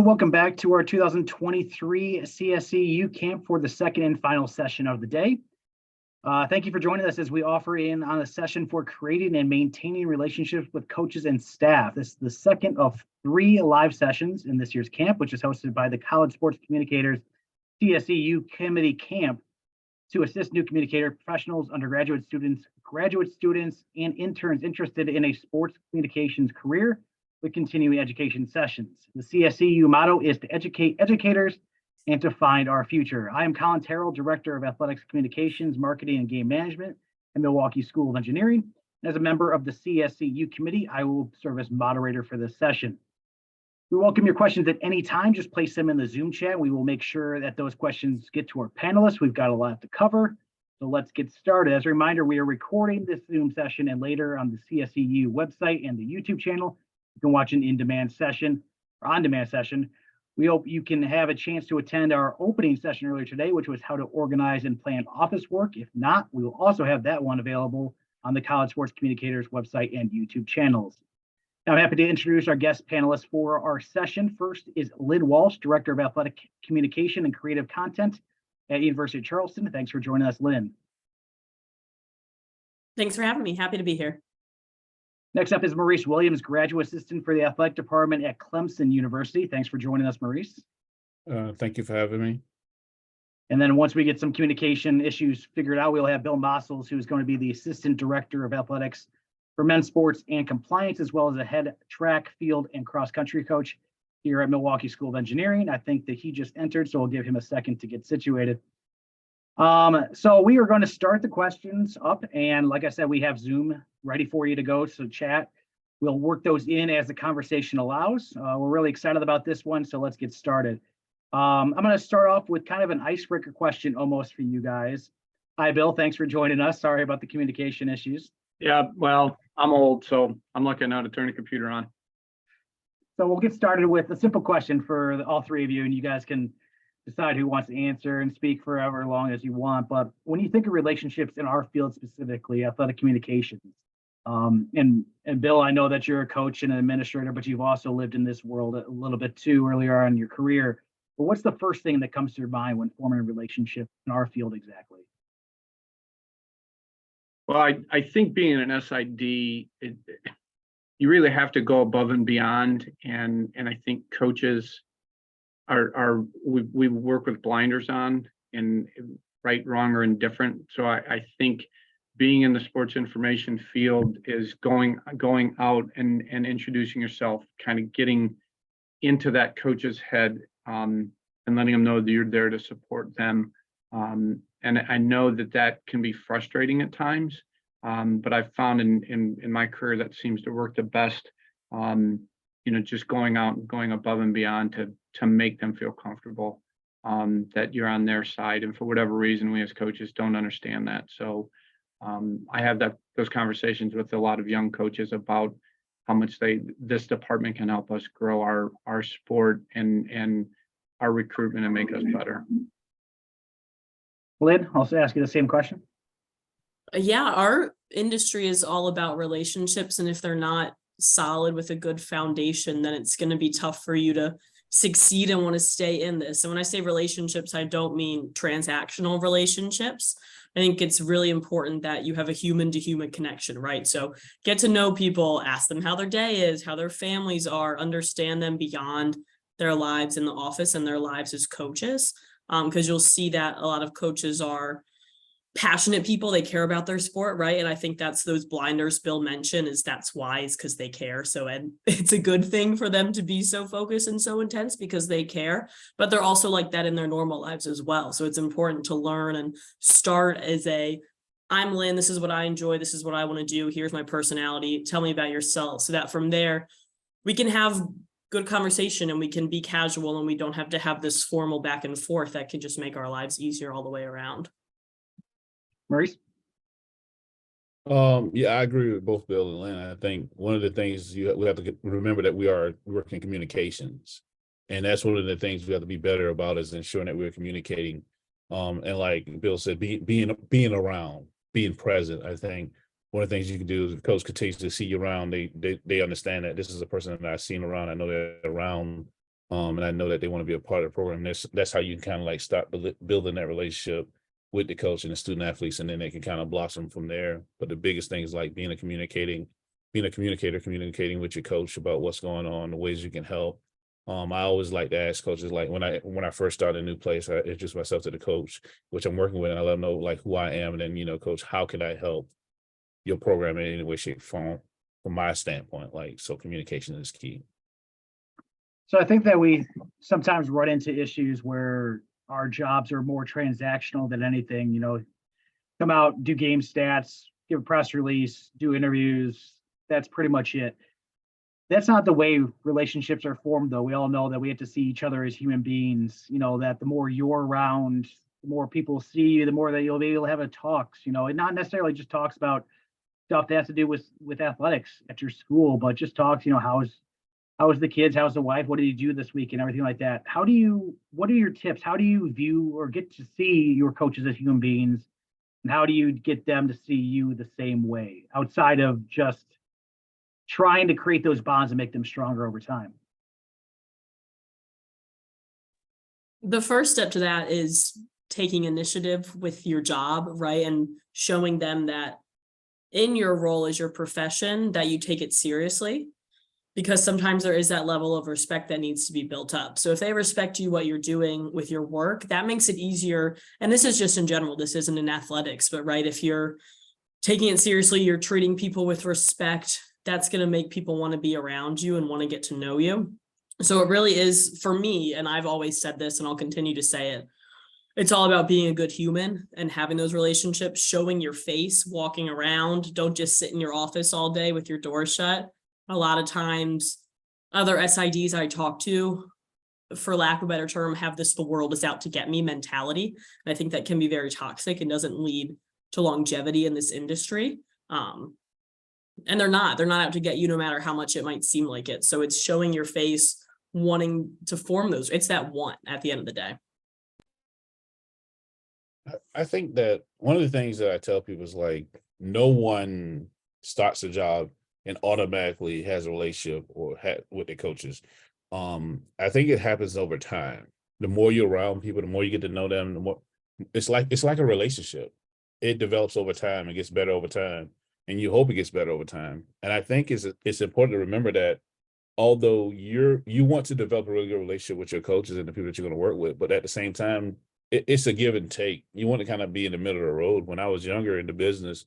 and welcome back to our 2023 CSC U Camp for the second and final session of the day. Thank you for joining us as we offer in on a session for creating and maintaining relationships with coaches and staff. This is the second of 3 live sessions in this year's camp, which is hosted by the College Sports Communicators CSC U Committee Camp to assist new communicator professionals, undergraduate students, graduate students, and interns interested in a sports communications career with continuing education sessions. The CSCU motto is to educate educators and to find our future. I am Colin, Terrill, Director of Athletics Communications, Marketing, and Game Management at Milwaukee School of Engineering. As a member of the CSCU committee, I will serve as moderator for this session. We welcome your questions at any time. Just place them in the Zoom chat. We will make sure that those questions get to our panelists. We've got a lot to cover, so let's get started. As a reminder, we are recording this Zoom session and later on the CSCU website and the YouTube channel. You can watch an on-demand session. We hope you can have a chance to attend our opening session earlier today, which was how to organize and plan office work. If not, we will also have that one available on the College Sports Communicators website and YouTube channels. Now, I'm happy to introduce our guest panelists for our session. First is Lynn Walsh, Director of Athletic Communication and Creative Content at University of Charleston. Thanks for joining us, Lynn. Thanks for having me. Happy to be here. Next up is Maurice Williams, Graduate Assistant for the Athletic Department at Clemson University. Thanks for joining us, Maurice. Thank you for having me. And then once we get some communication issues figured out, we'll have Bill Massoels, who is going to be the Assistant Director of Athletics for men's sports and compliance, as well as a head track, field, and cross-country coach here at Milwaukee School of Engineering. I think that he just entered, so we'll give him a second to get situated. So we are going to start the questions up, and like I said, we have Zoom ready for you to go, so chat. We'll work those in as the conversation allows. We're really excited about this one, so let's get started. I'm going to start off with kind of an icebreaker question almost for you guys. Hi, Bill. Thanks for joining us. Sorry about the communication issues. Yeah, well, I'm old, so I'm lucky now to turn the computer on. So we'll get started with a simple question for all 3 of you, and you guys can decide who wants to answer and speak for however long as you want. But when you think of relationships in our field, specifically athletic communications, and Bill, I know that you're a coach and an administrator, but you've also lived in this world a little bit too earlier on in your career. But what's the first thing that comes to your mind when forming a relationship in our field exactly? Well, I think being an SID, you really have to go above and beyond. And I think coaches we work with blinders on and right, wrong, or indifferent. So I think being in the sports information field is going out and introducing yourself, kind of getting into that coach's head and letting them know that you're there to support them. And I know that can be frustrating at times, but I've found in my career that seems to work the best. Just going out and going above and beyond to make them feel comfortable that you're on their side. And for whatever reason, we as coaches don't understand that. So I have those conversations with a lot of young coaches about how much this department can help us grow our sport and our recruitment and make us better. Lynn, I'll ask you the same question. Yeah, our industry is all about relationships, and if they're not solid with a good foundation, then it's going to be tough for you to succeed and want to stay in this. And when I say relationships, I don't mean transactional relationships. I think it's really important that you have a human to human connection, right? So get to know people, ask them how their day is, how their families are, understand them beyond their lives in the office and their lives as coaches. Because you'll see that a lot of coaches are passionate people. They care about their sport, right? And I think that's those blinders Bill mentioned that's why, is because they care. So, and it's a good thing for them to be so focused and so intense because they care, but they're also like that in their normal lives as well. So it's important to learn and start as I'm Lynn, this is what I enjoy, this is what I want to do, here's my personality, tell me about yourself, so that from there we can have good conversation and we can be casual and we don't have to have this formal back and forth that can just make our lives easier all the way around. Maurice? Yeah, I agree with both Bill and Lynn. I think one of the things we have to remember that we are working communications, and that's one of the things we have to be better about is ensuring that we're communicating. And like Bill said, being around, being present. I think one of the things you can do is if coach continues to see you around, they understand that this is a person that I've seen around. I know they're around And I know that they want to be a part of the program. That's how you can kind of like start building that relationship with the coach and the student athletes, and then they can kind of blossom from there. But the biggest thing is like being a communicator, communicating with your coach about what's going on, the ways you can help. I always like to ask coaches, like when I first start a new place, I introduce myself to the coach, which I'm working with, and I let them know like who I am, and then, coach, how can I help your program in any way, shape, form from my standpoint? Like, so communication is key. So I think that we sometimes run into issues where our jobs are more transactional than anything, come out, do game stats, give a press release, do interviews. That's pretty much it. That's not the way relationships are formed, though. We all know that we have to see each other as human beings, that the more you're around, the more people see you, the more that you'll be able to have a talks, and not necessarily just talks about stuff that has to do with athletics at your school, but just talks, how's the kids, how's the wife, what did you do this week and everything like that. What are your tips? How do you view or get to see your coaches as human beings? And how do you get them to see you the same way outside of just trying to create those bonds and make them stronger over time? The first step to that is taking initiative with your job, right? And showing them that in your role as your profession, that you take it seriously, because sometimes there is that level of respect that needs to be built up. So if they respect you, what you're doing with your work, that makes it easier. And this is just in general, this isn't in athletics, but right, if you're taking it seriously, you're treating people with respect, that's going to make people want to be around you and want to get to know you. So it really is, for me, and I've always said this and I'll continue to say it, it's all about being a good human and having those relationships, showing your face, walking around. Don't just sit in your office all day with your door shut. A lot of times, other SIDs I talk to, for lack of a better term, have this "the world is out to get me" mentality. And I think that can be very toxic and doesn't lead to longevity in this industry. And they're not out to get you, no matter how much it might seem like it. So it's showing your face, wanting to form those. It's that want at the end of the day. I think that one of the things that I tell people is like, no one starts a job and automatically has a relationship or with their coaches. I think it happens over time. The more you're around people, the more you get to know them, the more it's like a relationship. It develops over time. It gets better over time, and you hope it gets better over time. And I think it's important to remember that although you want to develop a really good relationship with your coaches and the people that you're going to work with, but at the same time, it's a give and take. You want to kind of be in the middle of the road. When I was younger in the business,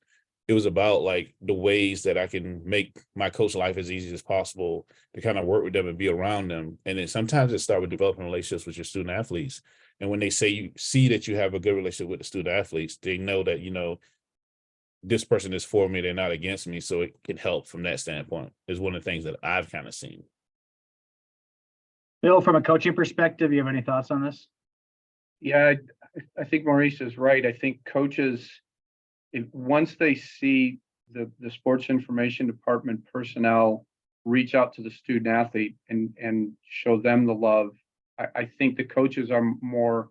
it was about like the ways that I can make my coach life as easy as possible to kind of work with them and be around them. And then sometimes it starts with developing relationships with your student athletes. And when they say you see that you have a good relationship with the student athletes, they know that, this person is for me, they're not against me. So it can help from that standpoint, is one of the things that I've kind of seen. Bill, from a coaching perspective, you have any thoughts on this? Yeah, I think Maurice is right. I think coaches, once they see the sports information department personnel reach out to the student athlete and show them the love, I think the coaches are more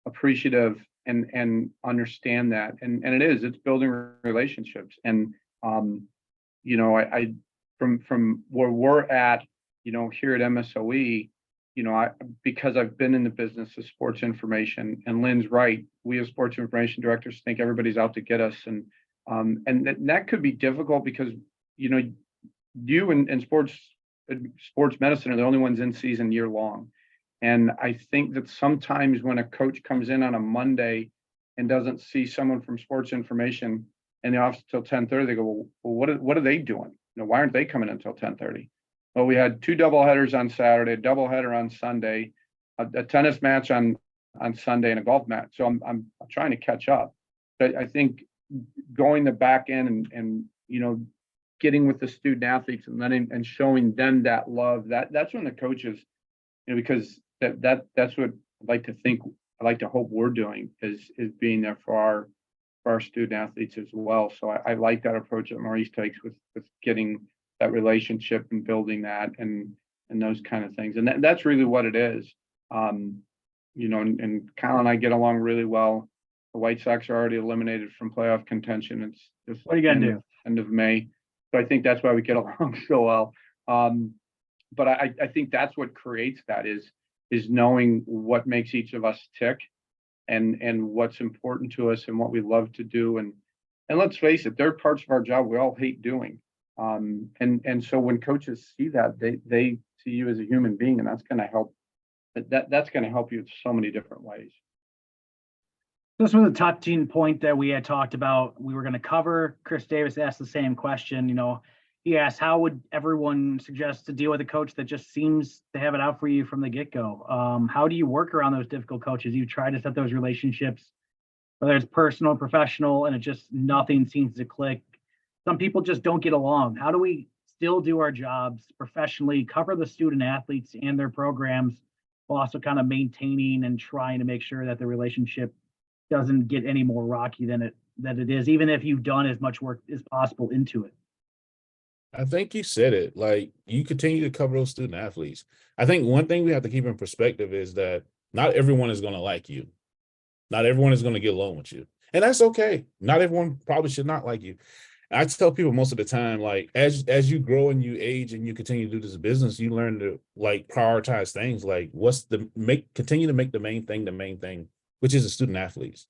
appreciative and understand that. And it's building relationships. And I from where we're at, here at MSOE, because I've been in the business of sports information, and Lynn's right, we as sports information directors think everybody's out to get us. And that could be difficult because, you and sports medicine are the only ones in season year long. And I think that sometimes when a coach comes in on a Monday and doesn't see someone from sports information in the office until 10:30, they go, well, what are they doing? Why aren't they coming until 10:30? Well, we had 2 doubleheaders on Saturday, a doubleheader on Sunday, a tennis match on Sunday, and a golf match. So I'm trying to catch up. But I think going the back end and getting with the student athletes and showing them that love, that's when the coaches, because that's what I like to hope we're doing is being there for our student athletes as well. So I like that approach that Maurice takes with getting that relationship and building that and those kind of things. And that's really what it is. And Colin and I get along really well. The White Sox are already eliminated from playoff contention. It's just what are you gonna do? End of May. So I think that's why we get along so well. but I think that's what creates that is knowing what makes each of us tick and what's important to us and what we love to do. And let's face it, there are parts of our job we all hate doing. And so when coaches see that, they see you as a human being, and that's going to help. That's going to help you in so many different ways. This was a touching point that we had talked about. We were going to cover. Chris Davis asked the same question. You know, he asked, how would everyone suggest to deal with a coach that just seems to have it out for you from the get-go? How do you work around those difficult coaches? You try to set those relationships, whether it's personal, professional, and it just nothing seems to click. Some people just don't get along. How do we still do our jobs professionally, cover the student athletes and their programs, while also kind of maintaining and trying to make sure that the relationship doesn't get any more rocky than it is, even if you've done as much work as possible into it? I think you said it. Like, you continue to cover those student athletes. I think one thing we have to keep in perspective is that not everyone is going to like you. Not everyone is going to get along with you. And that's okay. Not everyone probably should not like you. I tell people most of the time, like, as you grow and you age and you continue to do this business, you learn to like prioritize things like continue to make the main thing, which is the student athletes.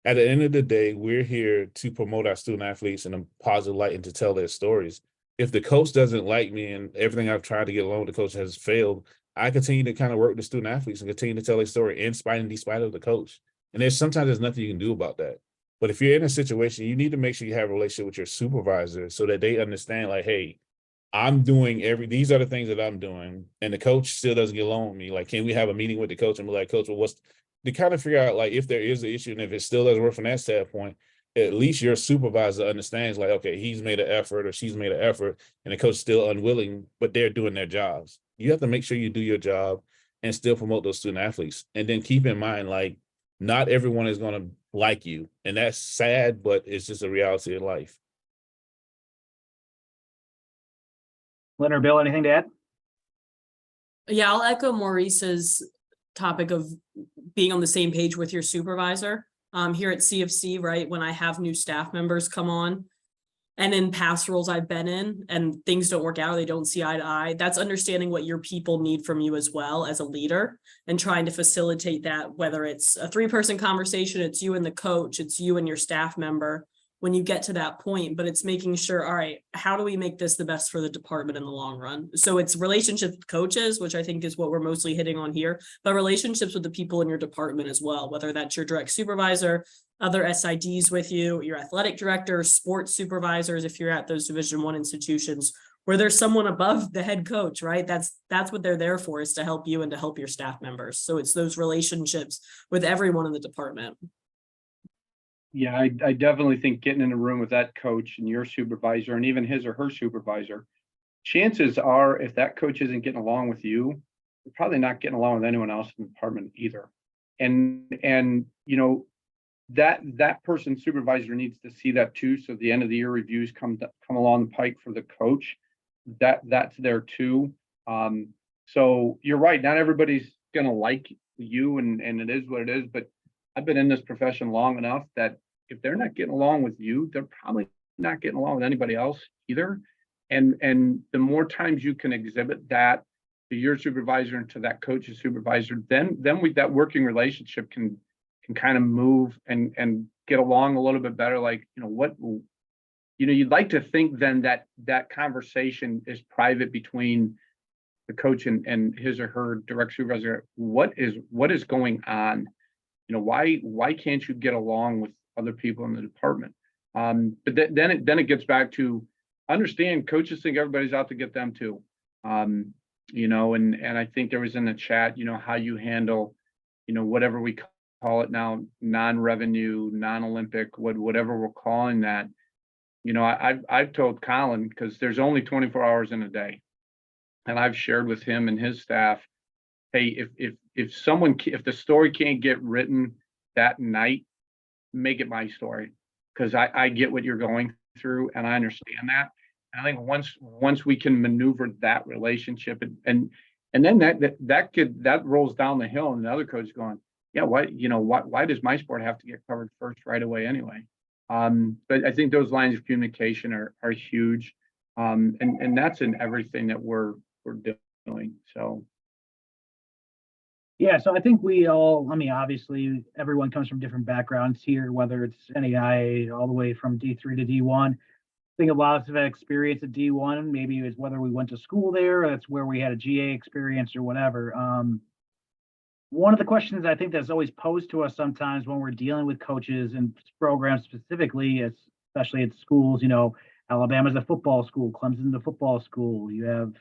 At the end of the day, we're here to promote our student athletes in a positive light and to tell their stories. If the coach doesn't like me and everything I've tried to get along with the coach has failed, I continue to kind of work with the student athletes and continue to tell their story in spite and despite of the coach. And sometimes there's nothing you can do about that. But if you're in a situation, you need to make sure you have a relationship with your supervisor so that they understand, like, hey, I'm doing these are the things that I'm doing, and the coach still doesn't get along with me. Like, can we have a meeting with the coach and be like, coach, well, to kind of figure out, like, if there is an issue and if it still doesn't work from that standpoint, at least your supervisor understands, like, okay, he's made an effort or she's made an effort and the coach is still unwilling, but they're doing their jobs. You have to make sure you do your job and still promote those student athletes. And then keep in mind, like, not everyone is going to like you. And that's sad, but it's just a reality of life. Lynn or Bill, anything to add? Yeah, I'll echo Maurice's topic of being on the same page with your supervisor. Here at CFC, right, when I have new staff members come on, and in past roles I've been in and things don't work out, they don't see eye to eye, that's understanding what your people need from you as well as a leader and trying to facilitate that, whether it's a 3-person conversation, it's you and the coach, it's you and your staff member when you get to that point, but it's making sure, all right, how do we make this the best for the department in the long run? So it's relationships with coaches, which I think is what we're mostly hitting on here, but relationships with the people in your department as well, whether that's your direct supervisor, other SIDs with you, your athletic director, sports supervisors, if you're at those Division I institutions where there's someone above the head coach, right? That's what they're there for, is to help you and to help your staff members. So it's those relationships with everyone in the department. Yeah, I definitely think getting in a room with that coach and your supervisor and even his or her supervisor, chances are if that coach isn't getting along with you, you're probably not getting along with anyone else in the department either. And you know, that person's supervisor needs to see that too. So the end of the year reviews come along the pike for the coach. That's there too. So you're right, not everybody's gonna like you, and it is what it is, but I've been in this profession long enough that if they're not getting along with you, they're probably not getting along with anybody else either. And the more times you can exhibit that to your supervisor and to that coach's supervisor, then that working relationship can kind of move and get along a little bit better. Like, you'd like to think then that conversation is private between the coach and his or her direct supervisor. What is going on? Why can't you get along with other people in the department? But then it gets back to understand coaches think everybody's out to get them too. And I think there was in the chat, how you handle, whatever we call it now, non-revenue, non-Olympic, whatever we're calling that. I've told Colin, because there's only 24 hours in a day, and I've shared with him and his staff, hey, if the story can't get written that night, make it my story, because I get what you're going through and I understand that. And I think once we can maneuver that relationship and then that rolls down the hill, and the other coach is going, yeah, why does my sport have to get covered first right away anyway? But I think those lines of communication are huge, and that's in everything that we're So. Yeah, so I think we all, I mean, obviously, everyone comes from different backgrounds here, whether it's NAIA all the way from D3 to D1. I think a lot of us have had experience at D1, maybe it's whether we went to school there, or that's where we had a GA experience or whatever. One of the questions I think that's always posed to us sometimes when we're dealing with coaches and programs specifically, especially at schools, Alabama's a football school, Clemson's a football school, you have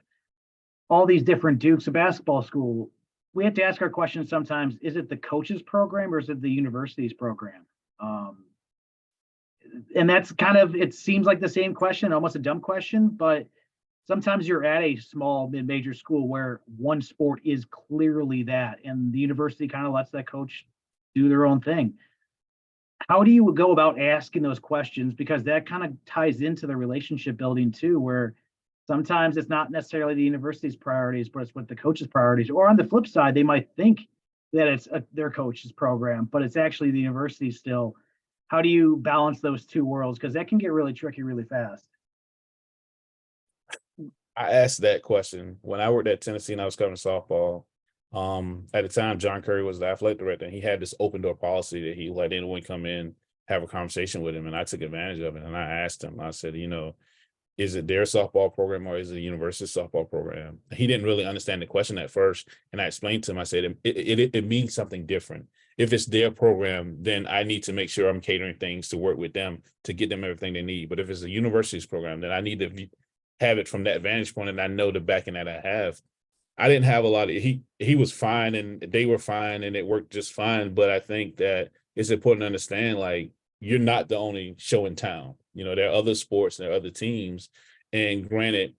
all these different Dukes, a basketball school. We have to ask our questions sometimes, is it the coach's program or is it the university's program? And that's kind of, it seems like the same question, almost a dumb question, but sometimes you're at a small mid-major school where one sport is clearly that, and the university kind of lets that coach do their own thing. How do you go about asking those questions? Because that kind of ties into the relationship building too, where sometimes it's not necessarily the university's priorities, but it's what the coach's priorities. Or on the flip side, they might think that it's their coach's program, but it's actually the university still. How do you balance those two worlds? Because that can get really tricky really fast. I asked that question when I worked at Tennessee and I was covering softball. At the time, John Curry was the athletic director, and he had this open door policy that he let anyone come in, have a conversation with him, and I took advantage of it. And I asked him, I said, is it their softball program or is it the university softball program? He didn't really understand the question at first. And I explained to him, I said, it means something different. If it's their program, then I need to make sure I'm catering things to work with them to get them everything they need. But if it's a university's program, then I need to have it from that vantage point, and I know the backing that I have. I didn't have a lot of, he was fine and they were fine and it worked just fine. But I think that it's important to understand, like, you're not the only show in town. There are other sports, there are other teams. And granted,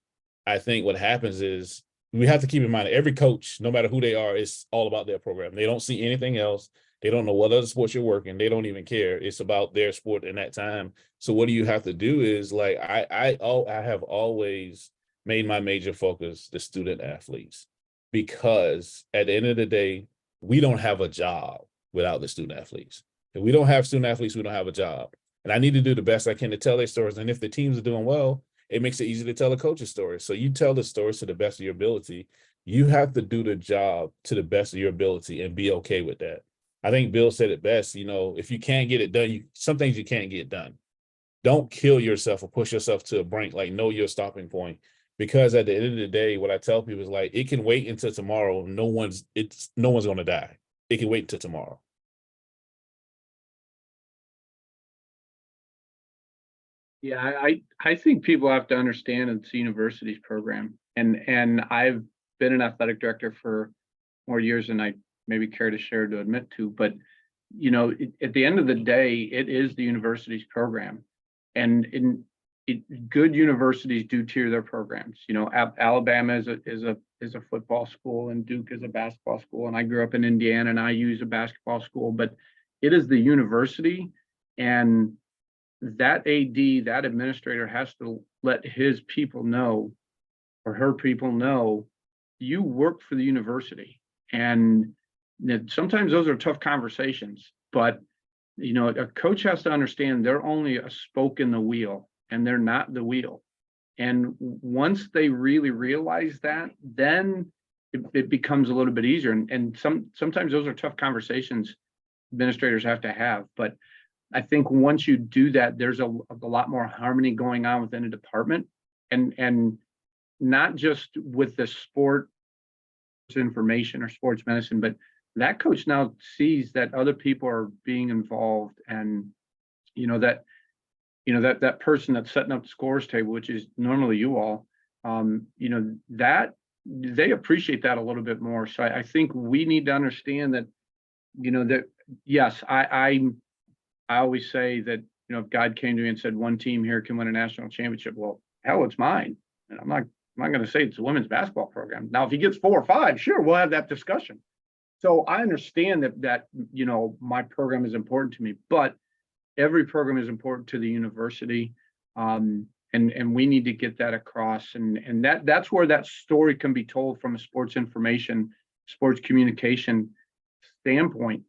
I think what happens is we have to keep in mind that every coach, no matter who they are, is all about their program. They don't see anything else. They don't know what other sports you're working. They don't even care. It's about their sport in that time. So what do you have to do is, like, I have always made my major focus the student athletes, because at the end of the day, we don't have a job without the student athletes. If we don't have student athletes, we don't have a job. And I need to do the best I can to tell their stories. And if the teams are doing well, it makes it easy to tell a coach's story. So you tell the stories to the best of your ability. You have to do the job to the best of your ability and be okay with that. I think Bill said it best, if you can't get it done, some things you can't get done. Don't kill yourself or push yourself to a brink, like, know your stopping point. Because at the end of the day, what I tell people is, like, it can wait until tomorrow. No one's going to die. It can wait until tomorrow. Yeah, I think people have to understand it's the university's program. And I've been an athletic director for more years than I maybe care to share to admit to, but at the end of the day, it is the university's program. And good universities do tier their programs. Alabama is a football school, and Duke is a basketball school. And I grew up in Indiana, and I use a basketball school, but it is the university, and that AD, that administrator, has to let his people know, or her people know, you work for the university. And sometimes those are tough conversations, but a coach has to understand they're only a spoke in the wheel, and they're not the wheel. And once they really realize that, then it becomes a little bit easier. And sometimes those are tough conversations administrators have to have. But I think once you do that, there's a lot more harmony going on within a department, and not just with the sports information or sports medicine, but that coach now sees that other people are being involved, and that person that's setting up the scores table, which is normally you all, that they appreciate that a little bit more. So I think we need to understand that, that yes, I always say that, if God came to me and said one team here can win a national championship, well, hell, it's mine. And I'm not going to say it's a women's basketball program. Now, if he gets 4 or 5, sure, we'll have that discussion. So I understand that my program is important to me, but every program is important to the university. And we need to get that across. And that's where that story can be told from a sports information, sports communication standpoint,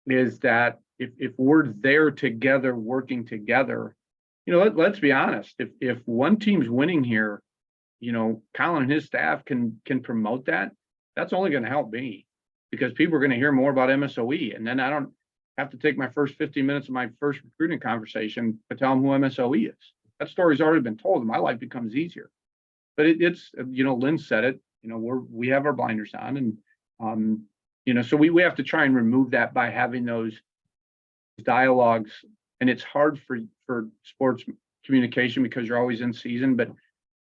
is that if we're there together, working together, let's be honest, if one team's winning here, Colin and his staff can promote that, that's only going to help me, because people are going to hear more about MSOE. And then I don't have to take my first 15 minutes of my first recruiting conversation to tell them who MSOE is. That story's already been told and my life becomes easier. But it's, Lynn said it, we have our blinders on, and, so we have to try and remove that by having those dialogues. And it's hard for sports communication because you're always in season, but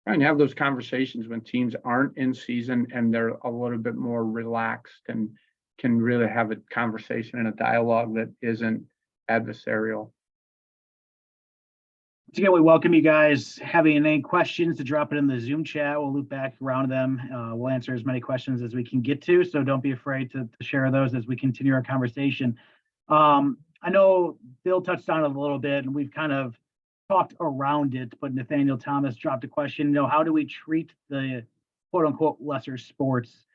try and have those conversations when teams aren't in season and they're a little bit more relaxed and can really have a conversation and a dialogue that isn't adversarial. Once again, we welcome you guys. Having any questions, to drop it in the Zoom chat. We'll loop back around to them. We'll answer as many questions as we can get to, so don't be afraid to share those as we continue our conversation. I know Bill touched on it a little bit, and we've kind of talked around it, but Nathaniel Thomas dropped a question, how do we treat the quote unquote lesser sports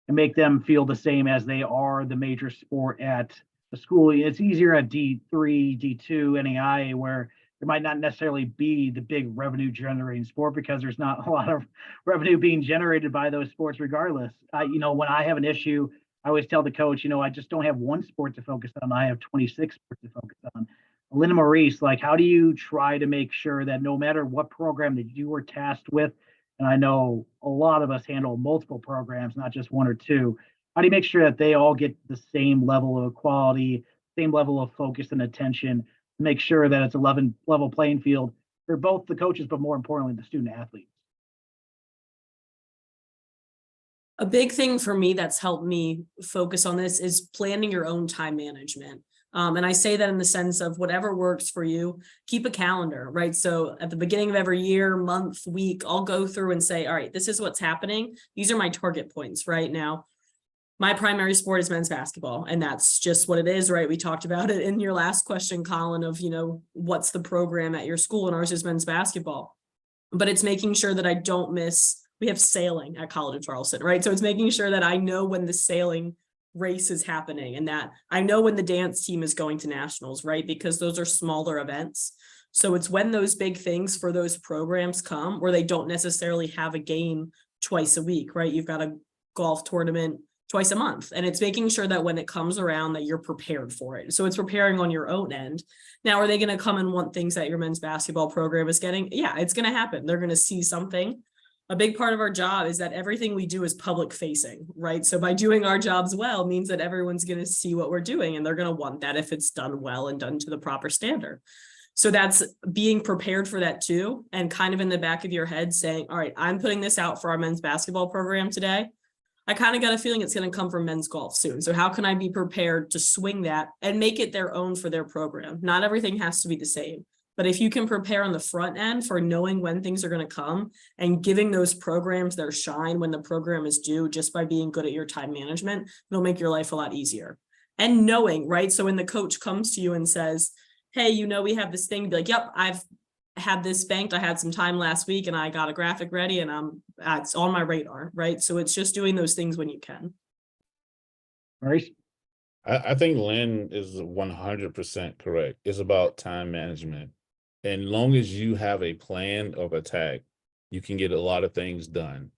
and make them feel the same as they are the major sport at the school? It's easier at D3, D2, NAI, where there might not necessarily be the big revenue generating sport because there's not a lot of revenue being generated by those sports regardless. When I have an issue, I always tell the coach, I just don't have one sport to focus on. I have 26 sports to focus on. Lynn and Maurice, how do you try to make sure that no matter what program that you were tasked with, and I know a lot of us handle multiple programs, not just one or two, how do you make sure that they all get the same level of quality, same level of focus and attention, to make sure that it's a level playing field for both the coaches, but more importantly, the student athletes? A big thing for me that's helped me focus on this is planning your own time management. And I say that in the sense of whatever works for you, keep a calendar, right? So at the beginning of every year, month, week, I'll go through and say, all right, this is what's happening. These are my target points right now. My primary sport is men's basketball, and that's just what it is, right? We talked about it in your last question, Colin, of, what's the program at your school, and ours is men's basketball. But it's making sure that I don't miss, we have sailing at College of Charleston, right? So it's making sure that I know when the sailing race is happening and that I know when the dance team is going to nationals, right? Because those are smaller events. So it's when those big things for those programs come where they don't necessarily have a game twice a week, right? You've got a golf tournament twice a month, and it's making sure that when it comes around that you're prepared for it. So it's preparing on your own end. Now, are they going to come and want things that your men's basketball program is getting? Yeah, it's going to happen. They're going to see something. A big part of our job is that everything we do is public facing, right? So by doing our jobs well means that everyone's going to see what we're doing, and they're going to want that if it's done well and done to the proper standard. So that's being prepared for that too. And kind of in the back of your head saying, all right, I'm putting this out for our men's basketball program today. I kind of got a feeling it's going to come from men's golf soon. So how can I be prepared to swing that and make it their own for their program? Not everything has to be the same. But if you can prepare on the front end for knowing when things are going to come and giving those programs their shine when the program is due, just by being good at your time management, it'll make your life a lot easier. And knowing, right? So when the coach comes to you and says, hey, we have this thing, be like, yep, I've had this banked. I had some time last week and I got a graphic ready and it's on my radar, right? So it's just doing those things when you can. Maurice? I think Lynn is 100% correct. It's about time management. And long as you have a plan of attack, you can get a lot of things done.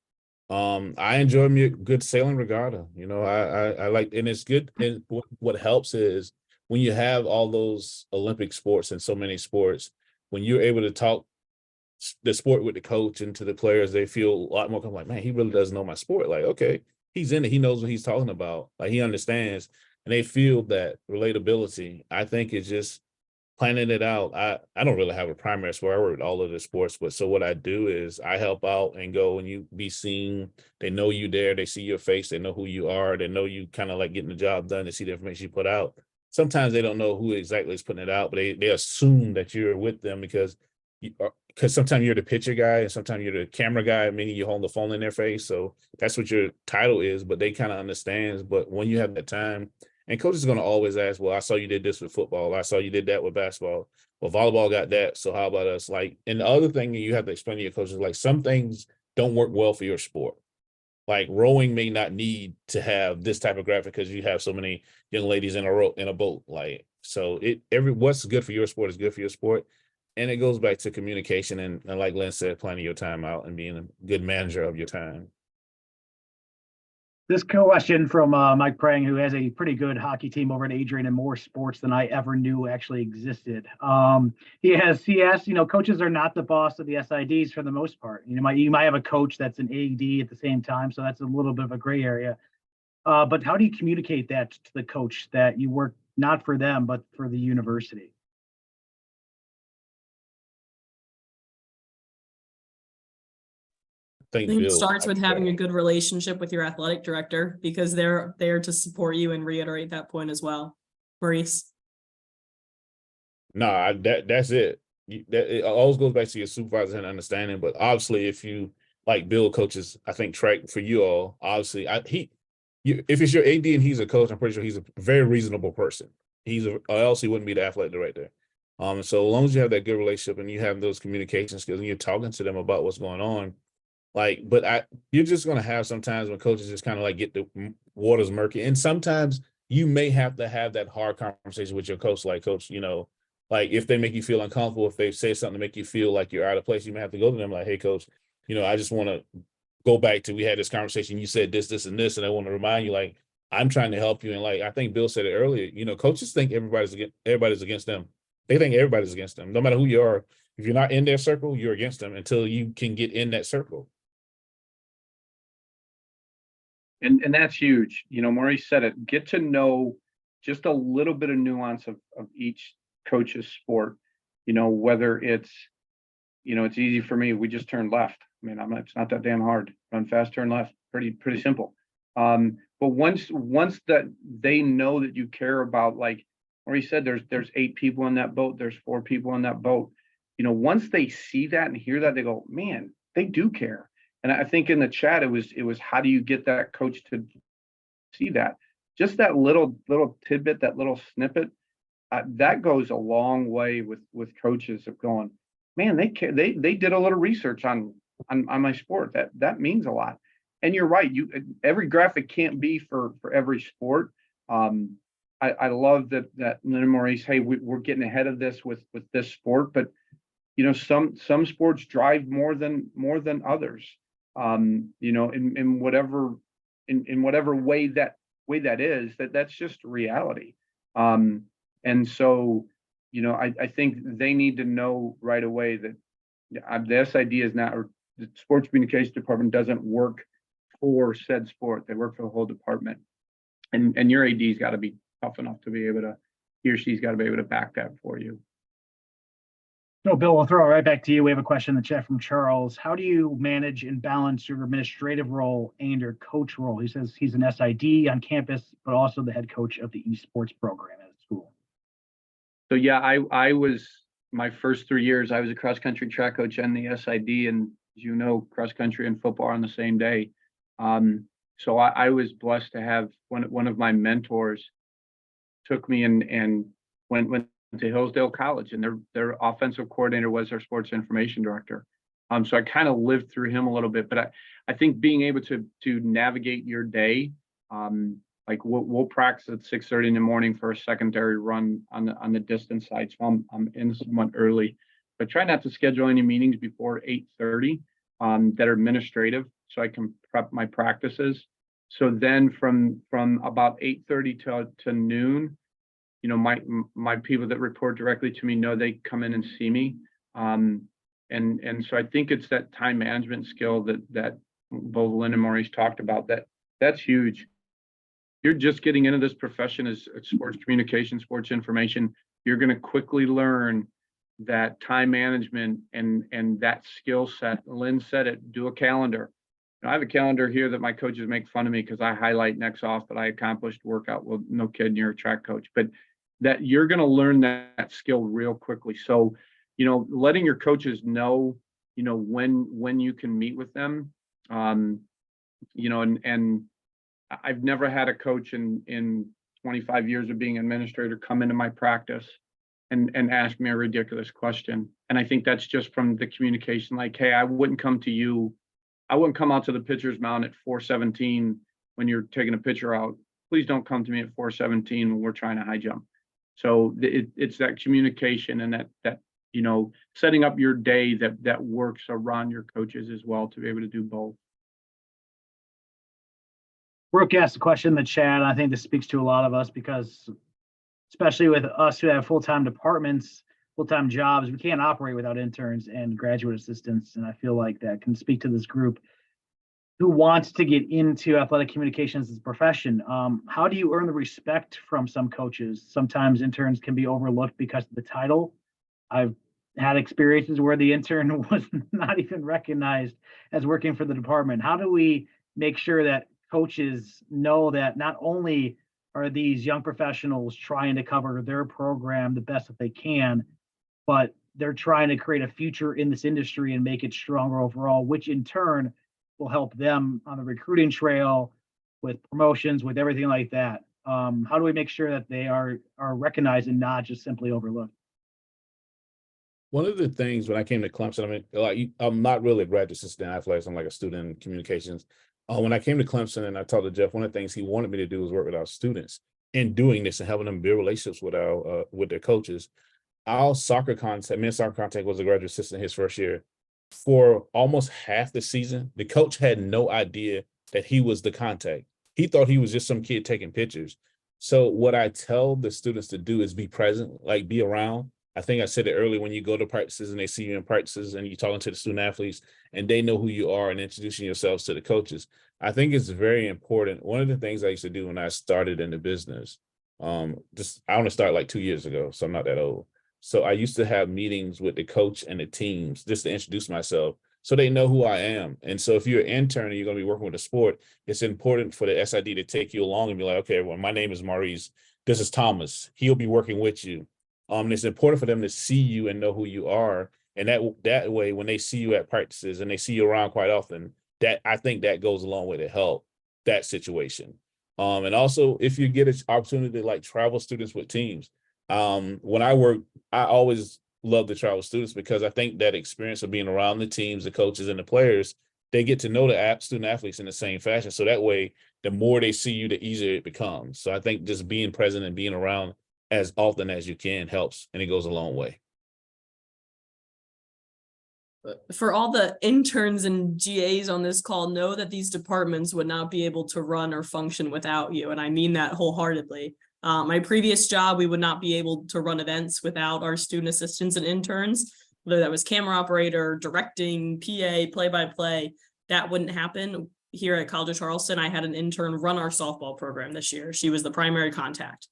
I enjoy me a good sailing regatta. I like, and it's good. And what helps is when you have all those Olympic sports and so many sports, when you're able to talk the sport with the coach and to the players, they feel a lot more like, man, he really does know my sport. Like, okay, he's in it. He knows what he's talking about. Like, he understands, and they feel that relatability. I think it's just planning it out. I don't really have a primary sport. I work with all of the sports, but so what I do is I help out and go and you be seen. They know you there. They see your face. They know who you are. They know you kind of like getting the job done. They see the information you put out. Sometimes they don't know who exactly is putting it out, but they assume that you're with them because sometimes you're the picture guy and sometimes you're the camera guy, meaning you hold the phone in their face. So that's what your title is, but they kind of understands. But when you have that time, and coach is going to always ask, well, I saw you did this with football. I saw you did that with basketball. Well, volleyball got that. So how about us? Like, and the other thing you have to explain to your coaches, like, some things don't work well for your sport. Like, rowing may not need to have this type of graphic because you have so many young ladies in a boat. Like, so what's good for your sport is good for your sport. and it goes back to communication and like Lynn said, planning your time out and being a good manager of your time. This question from Mike Prang, who has a pretty good hockey team over at Adrian and more sports than I ever knew actually existed. He has CS, coaches are not the boss of the SIDs for the most part. You might have a coach that's an AD at the same time, so that's a little bit of a gray area. But how do you communicate that to the coach that you work not for them, but for the university? I think it starts with having a good relationship with your athletic director, because they're there to support you and reiterate that point as well. Maurice. No, that's it. It always goes back to your supervisor and understanding. But obviously, if you like Bill coaches, I think track for you all. Obviously, if it's your AD and he's a coach, I'm pretty sure he's a very reasonable person. Or else he wouldn't be the athletic director. So as long as you have that good relationship and you have those communication skills and you're talking to them about what's going on, you're just going to have sometimes when coaches just kind of like get the waters murky. And sometimes you may have to have that hard conversation with your coach, like, coach, like if they make you feel uncomfortable, if they say something to make you feel like you're out of place, you may have to go to them like, hey, coach, I just want to go back to, we had this conversation. You said this, this, and this, and I want to remind you, like, I'm trying to help you. And like, I think Bill said it earlier, coaches think everybody's against them. They think everybody's against them. No matter who you are, if you're not in their circle, you're against them until you can get in that circle. And that's huge. Maurice said it, get to know just a little bit of nuance of each coach's sport, whether it's, it's easy for me. We just turn left. I mean, it's not that damn hard. Run fast, turn left. Pretty simple. But once that they know that you care about, like Maurice said, there's 8 people in that boat. There's 4 people in that boat. Once they see that and hear that, they go, man, they do care. And I think in the chat, it was how do you get that coach to see that? Just that little tidbit, that little snippet, that goes a long way with coaches of going, man, they care. They did a little research on my sport. That means a lot. And you're right. Every graphic can't be for every sport. I love that Lynn and Maurice, hey, we're getting ahead of this with this sport, but some sports drive more than others. In whatever way that is, that's just reality. And so, I think they need to know right away that the SID is not, or the sports communication department doesn't work for said sport. They work for the whole department. And your AD's got to be tough enough to be able to, he or she's got to be able to back that for you. No, Bill, we'll throw it right back to you. We have a question in the chat from Charles. How do you manage and balance your administrative role and your coach role? He says he's an SID on campus, but also the head coach of the esports program at school. So yeah, I was, my first 3 years, I was a cross country track coach and the SID, and as cross country and football are on the same day. So I was blessed to have one of my mentors took me and went to Hillsdale College, and their offensive coordinator was their sports information director. So I kind of lived through him a little bit, but I think being able to navigate your day, like we'll practice at 6:30 in the morning for a secondary run on the distance side. So I'm in somewhat early, but try not to schedule any meetings before 8:30 that are administrative, so I can prep my practices. So then from about 8:30 to noon, my people that report directly to me know they come in and see me. And so I think it's that time management skill that both Lynn and Maurice talked about, that's huge. You're just getting into this profession as sports communication, sports information. You're going to quickly learn that time management and that skill set. Lynn said it, do a calendar. I have a calendar here that my coaches make fun of me because I highlight next off that I accomplished workout. Well, no kidding, you're a track coach, but that you're going to learn that skill real quickly. So, letting your coaches know, when you can meet with them, and I've never had a coach in 25 years of being an administrator come into my practice and ask me a ridiculous question. And I think that's just from the communication, like, hey, I wouldn't come out to the pitcher's mound at 4:17 when you're taking a pitcher out. Please don't come to me at 4:17 when we're trying to high jump. So it's that communication and that setting up your day that works around your coaches as well to be able to do both. Brooke asked a question in the chat, and I think this speaks to a lot of us because, especially with us who have full-time departments, full-time jobs, we can't operate without interns and graduate assistants. And I feel like that can speak to this group who wants to get into athletic communications as a profession. How do you earn the respect from some coaches? Sometimes interns can be overlooked because of the title. I've had experiences where the intern was not even recognized as working for the department. How do we make sure that coaches know that not only are these young professionals trying to cover their program the best that they can, but they're trying to create a future in this industry and make it stronger overall, which in turn will help them on the recruiting trail with promotions, with everything like that. How do we make sure that they are recognized and not just simply overlooked? One of the things when I came to Clemson, I mean, like I'm not really a graduate assistant in athletics. I'm like a student in communications. When I came to Clemson and I talked to Jeff, one of the things he wanted me to do was work with our students in doing this and helping them build relationships with their coaches. Our soccer contact, men's soccer contact, was a graduate assistant his first year. For almost half the season, the coach had no idea that he was the contact. He thought he was just some kid taking pictures. So what I tell the students to do is be present, like be around. I think I said it earlier, when you go to practices and they see you in practices and you're talking to the student athletes and they know who you are and introducing yourselves to the coaches. I think it's very important. One of the things I used to do when I started in the business, I only started like 2 years ago, so I'm not that old. So I used to have meetings with the coach and the teams just to introduce myself so they know who I am. And so if you're an intern and you're going to be working with a sport, it's important for the SID to take you along and be like, okay, everyone, my name is Maurice. This is Thomas. He'll be working with you. And it's important for them to see you and know who you are. And that way, when they see you at practices and they see you around quite often, that I think that goes a long way to help that situation. And also, if you get an opportunity to like travel students with teams, when I work, I always love to travel students because I think that experience of being around the teams, the coaches, and the players, they get to know the student athletes in the same fashion. So that way, the more they see you, the easier it becomes. So I think just being present and being around as often as you can helps, and it goes a long way. For all the interns and GAs on this call, know that these departments would not be able to run or function without you. And I mean that wholeheartedly. My previous job, we would not be able to run events without our student assistants and interns, whether that was camera operator, directing, PA, play-by-play, that wouldn't happen. Here at College of Charleston, I had an intern run our softball program this year. She was the primary contact.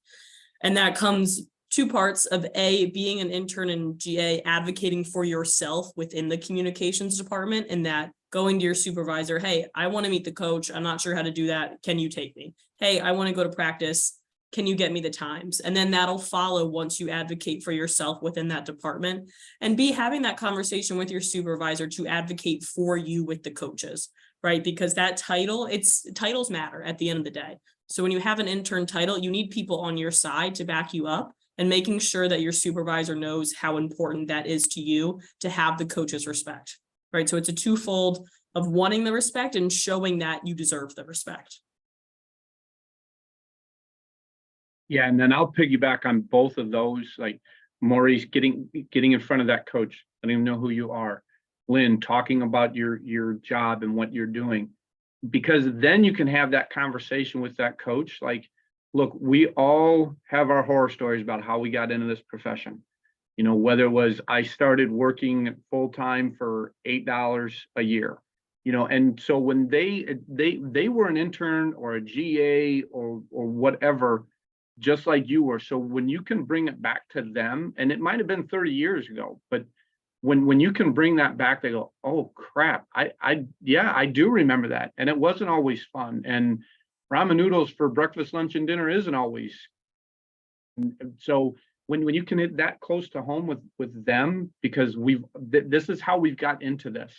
And that comes two parts of being an intern and GA, advocating for yourself within the communications department, and that going to your supervisor, hey, I want to meet the coach. I'm not sure how to do that. Can you take me? Hey, I want to go to practice. Can you get me the times? And then that'll follow once you advocate for yourself within that department, and be having that conversation with your supervisor to advocate for you with the coaches, right? Because that titles matter at the end of the day. So when you have an intern title, you need people on your side to back you up, and making sure that your supervisor knows how important that is to you to have the coach's respect, right? So it's a twofold of wanting the respect and showing that you deserve the respect. Yeah, and then I'll piggyback on both of those, like Maurice getting in front of that coach, letting him know who you are. Lynn, talking about your job and what you're doing, because then you can have that conversation with that coach. Like, look, we all have our horror stories about how we got into this profession. You know, whether it was I started working full time for $8 a year, you know, and so when they were an intern or a GA or whatever, just like you were. So when you can bring it back to them, and it might have been 30 years ago, but when you can bring that back, they go, oh crap, I do remember that. And it wasn't always fun. And ramen noodles for breakfast, lunch, and dinner isn't always. So when you can hit that close to home with them, because this is how we've got into this.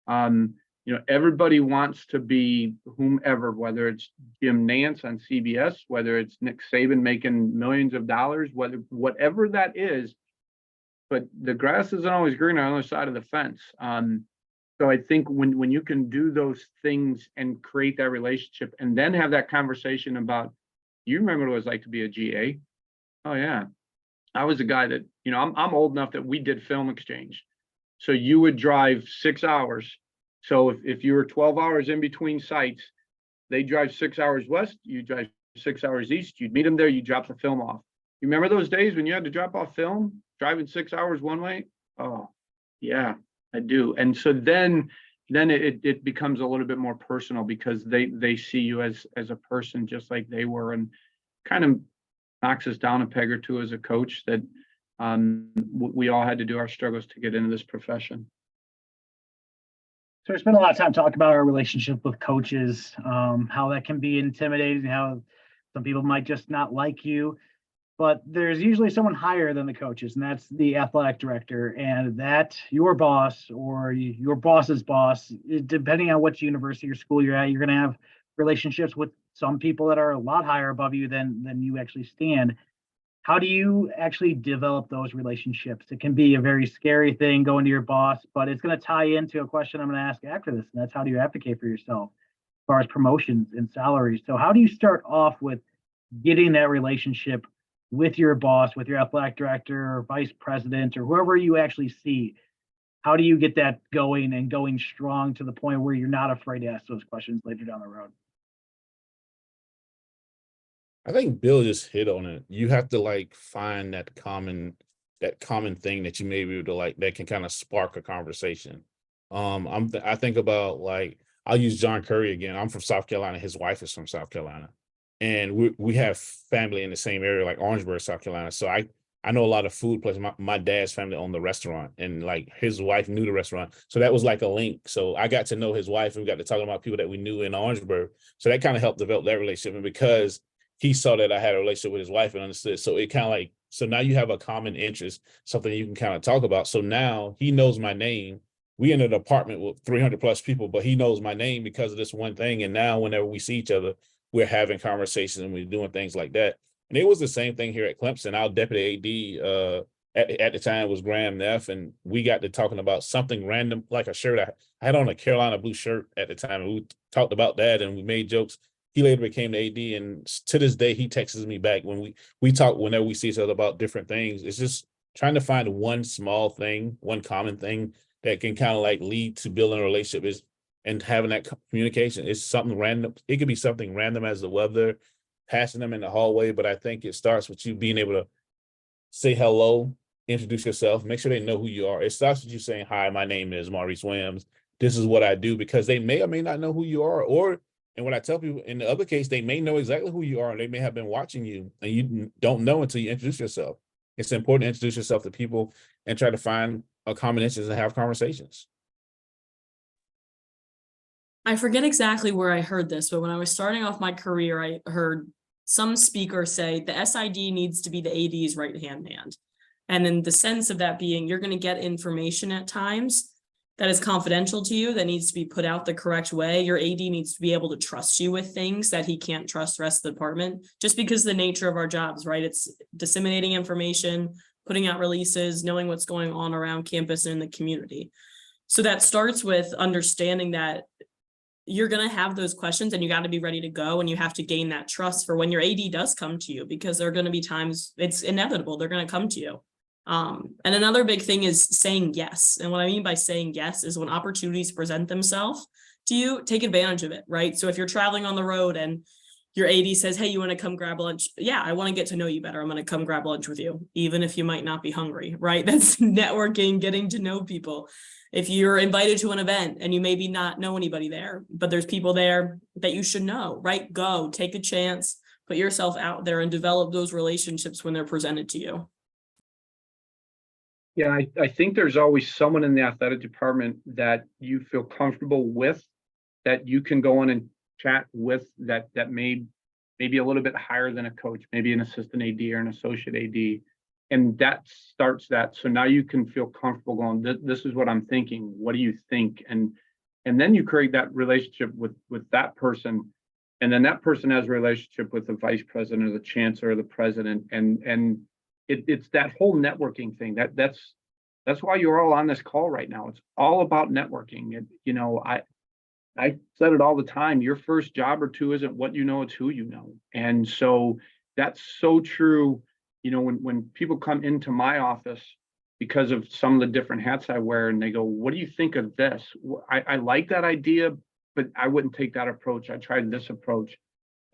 You know, everybody wants to be whomever, whether it's Jim Nance on CBS, whether it's Nick Saban making millions of dollars, whatever that is, but the grass isn't always green on the other side of the fence. So I think when you can do those things and create that relationship and then have that conversation about, you remember what it was like to be a GA? Oh yeah. I was a guy that, I'm old enough that we did film exchange. So you would drive 6 hours. So if you were 12 hours in between sites, they drive 6 hours west, you drive 6 hours east, you'd meet them there, you drop the film off. You remember those days when you had to drop off film, driving 6 hours one way? Oh, yeah, I do. And so then it becomes a little bit more personal because they see you as a person just like they were, and kind of knocks us down a peg or two as a coach that we all had to do our struggles to get into this profession. So we spent a lot of time talking about our relationship with coaches, how that can be intimidating, how some people might just not like you, but there's usually someone higher than the coaches, and that's the athletic director, and that your boss or your boss's boss, depending on which university or school you're at, you're going to have relationships with some people that are a lot higher above you than you actually stand. How do you actually develop those relationships? It can be a very scary thing going to your boss, but it's going to tie into a question I'm going to ask after this, and that's how do you advocate for yourself as far as promotions and salaries? So how do you start off with getting that relationship with your boss, with your athletic director or vice president or whoever you actually see? How do you get that going and going strong to the point where you're not afraid to ask those questions later down the road? I think Bill just hit on it. You have to like find that common thing that you may be able to like that can kind of spark a conversation. I think about like I'll use John Curry again. I'm from South Carolina. His wife is from South Carolina, and we have family in the same area, like Orangeburg, South Carolina. So I know a lot of food places. My dad's family owned the restaurant, and like his wife knew the restaurant, so that was like a link. So I got to know his wife, and we got to talk about people that we knew in Orangeburg. So that kind of helped develop that relationship, and because he saw that I had a relationship with his wife and understood. So it kind of like, so now you have a common interest, something you can kind of talk about. So now he knows my name. We in an apartment with 300 plus people, but he knows my name because of this one thing. And now whenever we see each other, we're having conversations and we're doing things like that. And it was the same thing here at Clemson. Our deputy AD at the time was Graham Neff, and we got to talking about something random, like a shirt. I had on a Carolina blue shirt at the time, and we talked about that and we made jokes. He later became the AD, and to this day, he texts me back when we talk whenever we see each other about different things. It's just trying to find one small thing, one common thing that can kind of like lead to building a relationship and having that communication. It's something random. It could be something random as the weather, passing them in the hallway, but I think it starts with you being able to say hello, introduce yourself, make sure they know who you are. It starts with you saying, "Hi, my name is Maurice Williams. This is what I do," because they may or may not know who you are, and when I tell people in the other case, they may know exactly who you are, and they may have been watching you, and you don't know until you introduce yourself. It's important to introduce yourself to people and try to find a common interest and have conversations. I forget exactly where I heard this, but when I was starting off my career, I heard some speaker say the SID needs to be the AD's right-hand man. And in the sense of that being, you're going to get information at times that is confidential to you, that needs to be put out the correct way. Your AD needs to be able to trust you with things that he can't trust the rest of the department, just because the nature of our jobs, right? It's disseminating information, putting out releases, knowing what's going on around campus and in the community. So that starts with understanding that you're going to have those questions and you got to be ready to go, and you have to gain that trust for when your AD does come to you, because there are going to be times it's inevitable they're going to come to you. And another big thing is saying yes. And what I mean by saying yes is when opportunities present themselves to you, take advantage of it, right? So if you're traveling on the road and your AD says, "Hey, you want to come grab lunch?" Yeah, I want to get to know you better. I'm going to come grab lunch with you, even if you might not be hungry, right? That's networking, getting to know people. If you're invited to an event and you maybe not know anybody there, but there's people there that you should know, right? Go, take a chance, put yourself out there and develop those relationships when they're presented to you. Yeah, I think there's always someone in the athletic department that you feel comfortable with, that you can go in and chat with, that may be a little bit higher than a coach, maybe an assistant AD or an associate AD. And that starts that. So now you can feel comfortable going, this is what I'm thinking. What do you think? And then you create that relationship with that person. And then that person has a relationship with the vice president or the chancellor or the president. And it's that whole networking thing. That's why you're all on this call right now. It's all about networking. I said it all the time. Your first job or two isn't what you know, it's who you know. And so that's so true when people come into my office because of some of the different hats I wear, and they go, what do you think of this? I like that idea, but I wouldn't take that approach. I tried this approach.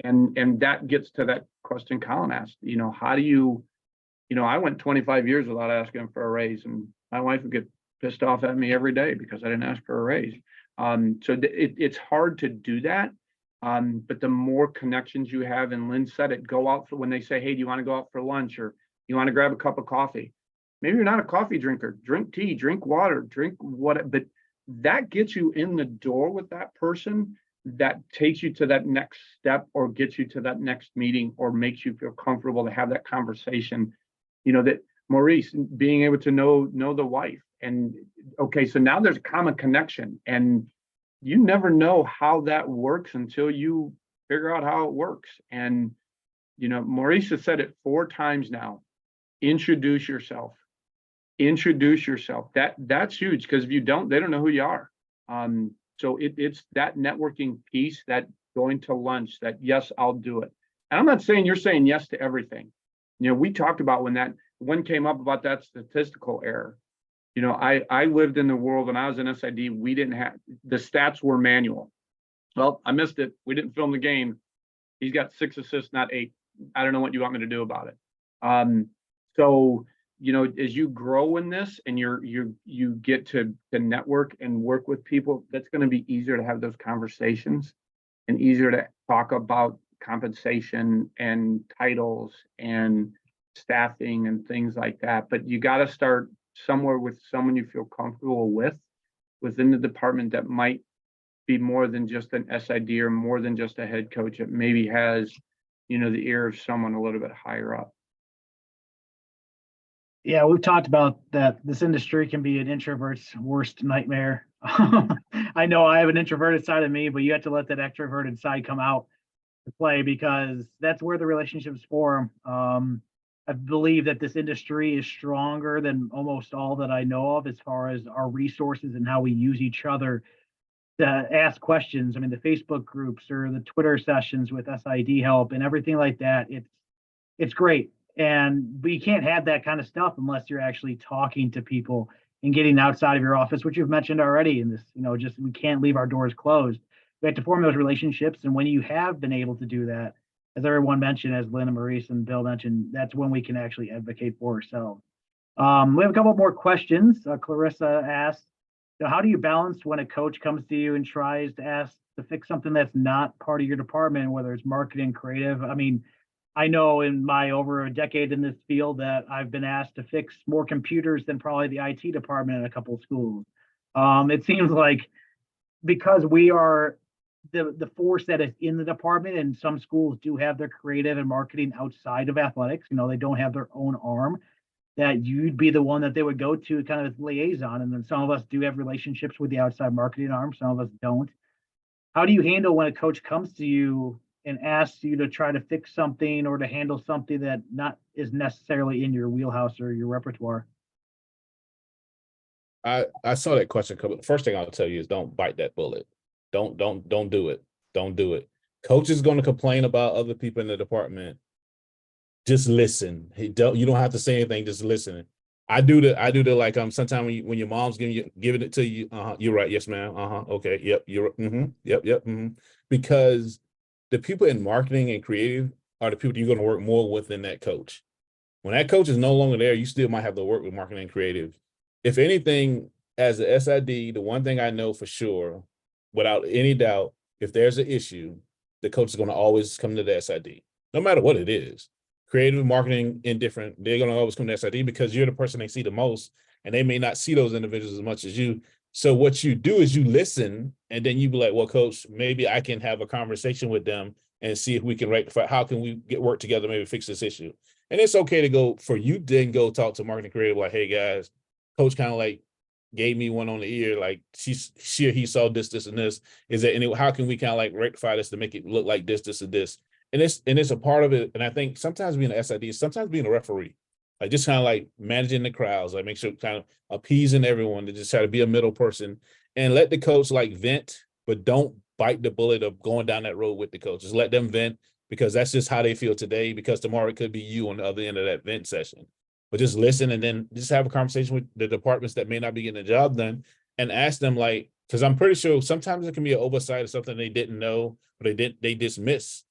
And that gets to that question Colin asked, how do you, I went 25 years without asking for a raise, and my wife would get pissed off at me every day because I didn't ask for a raise. So it's hard to do that. But the more connections you have, and Lynn said it, go out for when they say, hey, do you want to go out for lunch, or you want to grab a cup of coffee? Maybe you're not a coffee drinker, drink tea, drink water, drink what, but that gets you in the door with that person. That takes you to that next step, or gets you to that next meeting, or makes you feel comfortable to have that conversation. That Maurice being able to know the wife, and okay, so now there's a common connection, and you never know how that works until you figure out how it works. And Maurice has said it 4 times now. Introduce yourself. That's huge, because if you don't, they don't know who you are. So it's that networking piece, that going to lunch, that yes, I'll do it. And I'm not saying you're saying yes to everything. We talked about when came up about that statistical error. I lived in the world when I was in SID, we didn't have, the stats were manual. Well, I missed it. We didn't film the game. He's got 6 assists, not 8. I don't know what you want me to do about it. So, as you grow in this, and you get to network and work with people, that's going to be easier to have those conversations, and easier to talk about compensation and titles and staffing and things like that. But you got to start somewhere with someone you feel comfortable with within the department, that might be more than just an SID, or more than just a head coach. It maybe has, the ear of someone a little bit higher up. Yeah, we've talked about that. This industry can be an introvert's worst nightmare. I know I have an introverted side of me, but you have to let that extroverted side come out to play, because that's where the relationships form. I believe that this industry is stronger than almost all that I know of, as far as our resources and how we use each other to ask questions. I mean, the Facebook groups or the Twitter sessions with SID help and everything like that. It's great. And we can't have that kind of stuff unless you're actually talking to people and getting outside of your office, which you've mentioned already in this, just we can't leave our doors closed. We have to form those relationships. And when you have been able to do that, as everyone mentioned, as Lynn and Maurice and Bill mentioned, that's when we can actually advocate for ourselves. We have a couple more questions. Clarissa asked, how do you balance when a coach comes to you and tries to ask to fix something that's not part of your department, whether it's marketing, creative? I mean, I know in my over a decade in this field that I've been asked to fix more computers than probably the IT department in a couple of schools. It seems like because we are the force that is in the department, and some schools do have their creative and marketing outside of athletics, they don't have their own arm, that you'd be the one that they would go to kind of as liaison. And then some of us do have relationships with the outside marketing arm, some of us don't. How do you handle when a coach comes to you and asks you to try to fix something, or to handle something that not is necessarily in your wheelhouse or your repertoire? I saw that question come. The first thing I'll tell you is don't bite that bullet. Don't do it. Don't do it. Coach is going to complain about other people in the department. Just listen. You don't have to say anything. Just listen. I do the like sometimes when your mom's giving it to you. You're right. Yes, ma'am. Okay. Yep. You're. Yep. Because the people in marketing and creative are the people you're going to work more with than that coach. When that coach is no longer there, you still might have to work with marketing and creative. If anything, as the SID, the one thing I know for sure, without any doubt, if there's an issue, the coach is going to always come to the SID, no matter what it is. Creative, marketing, indifferent, they're going to always come to SID, because you're the person they see the most, and they may not see those individuals as much as you. So what you do is you listen, and then you be like, well, coach, maybe I can have a conversation with them and see if we can rectify, how can we work together, maybe fix this issue. And it's okay to go then go talk to marketing creative, like, hey guys, coach kind of like gave me one on the ear, like she or he saw this, and this. Is there any, how can we kind of like rectify this to make it look like this, and this? And it's a part of it. And I think sometimes being an SID, sometimes being a referee, like just kind of like managing the crowds, like make sure kind of appeasing everyone, to just try to be a middle person and let the coach like vent, but don't bite the bullet of going down that road with the coach. Just let them vent, because that's just how they feel today, because tomorrow it could be you on the other end of that vent session. But just listen and then just have a conversation with the departments that may not be getting the job done and ask them, like, because I'm pretty sure sometimes it can be an oversight of something they didn't know, or they dismiss.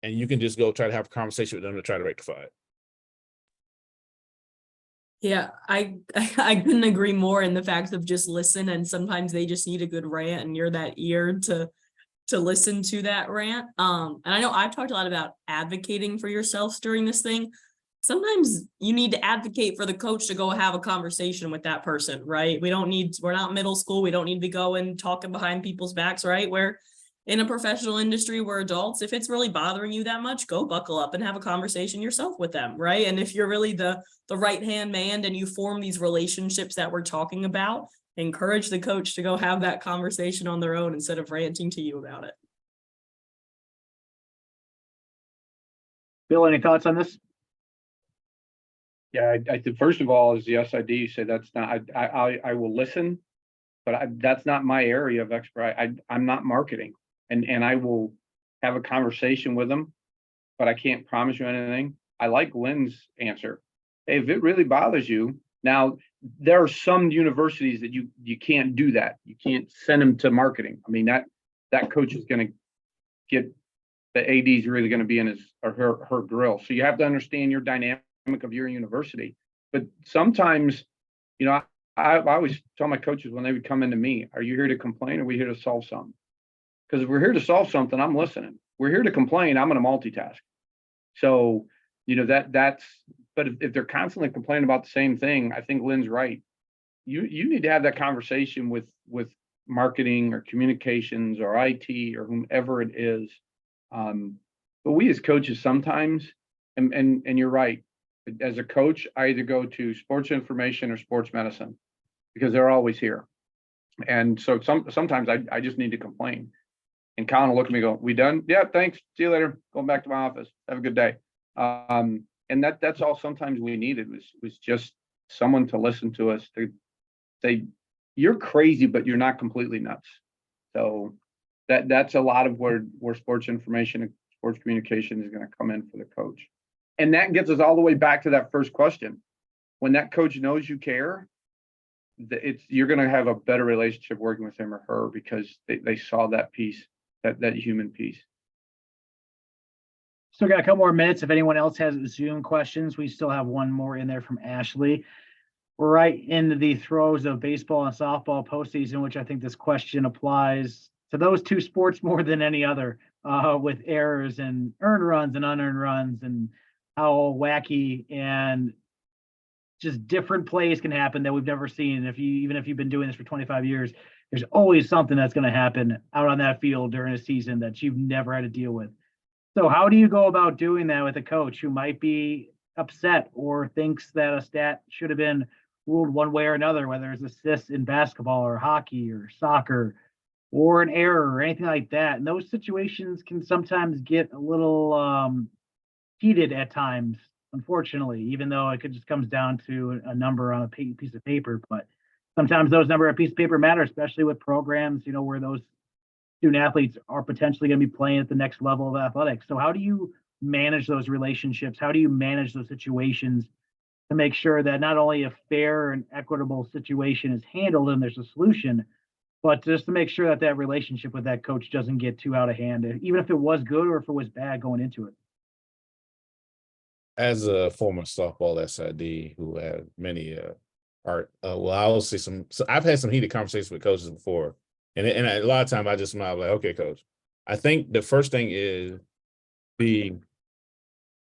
And you can just go try to have a conversation with them to try to rectify it. Yeah, I couldn't agree more in the fact of just listen, and sometimes they just need a good rant and you're that ear to listen to that rant. And I know I've talked a lot about advocating for yourselves during this thing. Sometimes you need to advocate for the coach to go have a conversation with that person, right? We're not middle school. We don't need to go and talking behind people's backs, right? We're in a professional industry, we're adults. If it's really bothering you that much, go buckle up and have a conversation yourself with them, right? And if you're really the right-hand man and you form these relationships that we're talking about, encourage the coach to go have that conversation on their own instead of ranting to you about it. Bill, any thoughts on this? Yeah, I think first of all, is yes, I do say that's not, I will listen, but that's not my area of expertise. I'm not marketing, and I will have a conversation with them, but I can't promise you anything. I like Lynn's answer. Hey, if it really bothers you, now there are some universities that you can't do that. You can't send them to marketing. I mean, that coach is going to get, the AD is really going to be in his or her grill. So you have to understand your dynamic of your university. But sometimes, you know, I always tell my coaches when they would come into me, are you here to complain or are we here to solve something? Because if we're here to solve something, I'm listening. We're here to complain, I'm going to multitask. So, you know, that's, but if they're constantly complaining about the same thing, I think Lynn's right. You need to have that conversation with marketing or communications or IT or whomever it is. But we as coaches sometimes, and you're right, as a coach, I either go to sports information or sports medicine because they're always here. And so sometimes I just need to complain. And Colin will look at me and go, we done? Yeah, thanks. See you later. Going back to my office. Have a good day. And that's all sometimes we needed was just someone to listen to us, to say, you're crazy, but you're not completely nuts. So that's a lot of where sports information and sports communication is going to come in for the coach. And that gets us all the way back to that first question. When that coach knows you care, you're going to have a better relationship working with him or her because they saw that piece, that human piece. Still got a couple more minutes. If anyone else has Zoom questions, we still have one more in there from Ashley. We're right into the throes of baseball and softball postseason, which I think this question applies to those two sports more than any other, with errors and earned runs and unearned runs and how wacky and just different plays can happen that we've never seen. Even if you've been doing this for 25 years, there's always something that's going to happen out on that field during a season that you've never had to deal with. So how do you go about doing that with a coach who might be upset or thinks that a stat should have been ruled one way or another, whether it's assists in basketball or hockey or soccer or an error or anything like that? And those situations can sometimes get a little heated at times, unfortunately, even though it just comes down to a number on a piece of paper. But sometimes those numbers on a piece of paper matter, especially with programs, you know, where those student athletes are potentially going to be playing at the next level of athletics. So how do you manage those relationships? How do you manage those situations to make sure that not only a fair and equitable situation is handled and there's a solution, but just to make sure that that relationship with that coach doesn't get too out of hand, even if it was good or if it was bad going into it? As a former softball SID who had many well, I will say so I've had some heated conversations with coaches before, and a lot of times I just smile like, okay, coach. I think the first thing is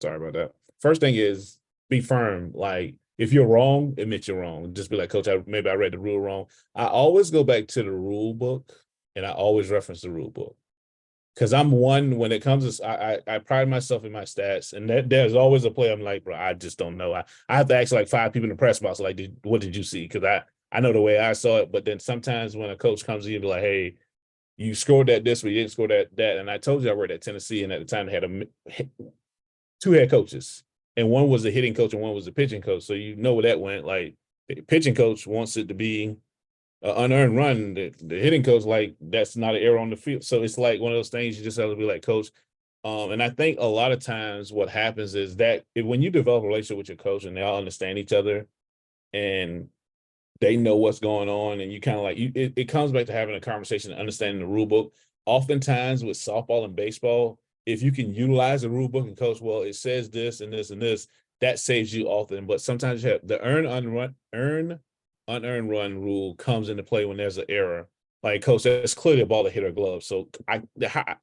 sorry about that. First thing is be firm. Like, if you're wrong, admit you're wrong. Just be like, coach, maybe I read the rule wrong. I always go back to the rule book and I always reference the rule book. Because I'm one, when it comes to, I pride myself in my stats, and there's always a play I'm like, bro, I just don't know. I have to ask like 5 people in the press box, like, what did you see? Because I know the way I saw it, but then sometimes when a coach comes in and be like, hey, you scored that this, but you didn't score that. And I told you I worked at Tennessee, and at the time they had 2 head coaches, and one was the hitting coach and one was the pitching coach. So you know where that went. Like, the pitching coach wants it to be unearned run. The hitting coach, like, that's not an error on the field. So it's like one of those things you just have to be like, coach, And I think a lot of times what happens is that when you develop a relationship with your coach and they all understand each other and they know what's going on, and you kind of like it comes back to having a conversation and understanding the rule book. Oftentimes with softball and baseball, if you can utilize the rule book and coach, well, it says this and this and this, that saves you often. But sometimes you have the unearned run rule comes into play when there's an error. Like, coach, that's clearly a ball that hit her glove. So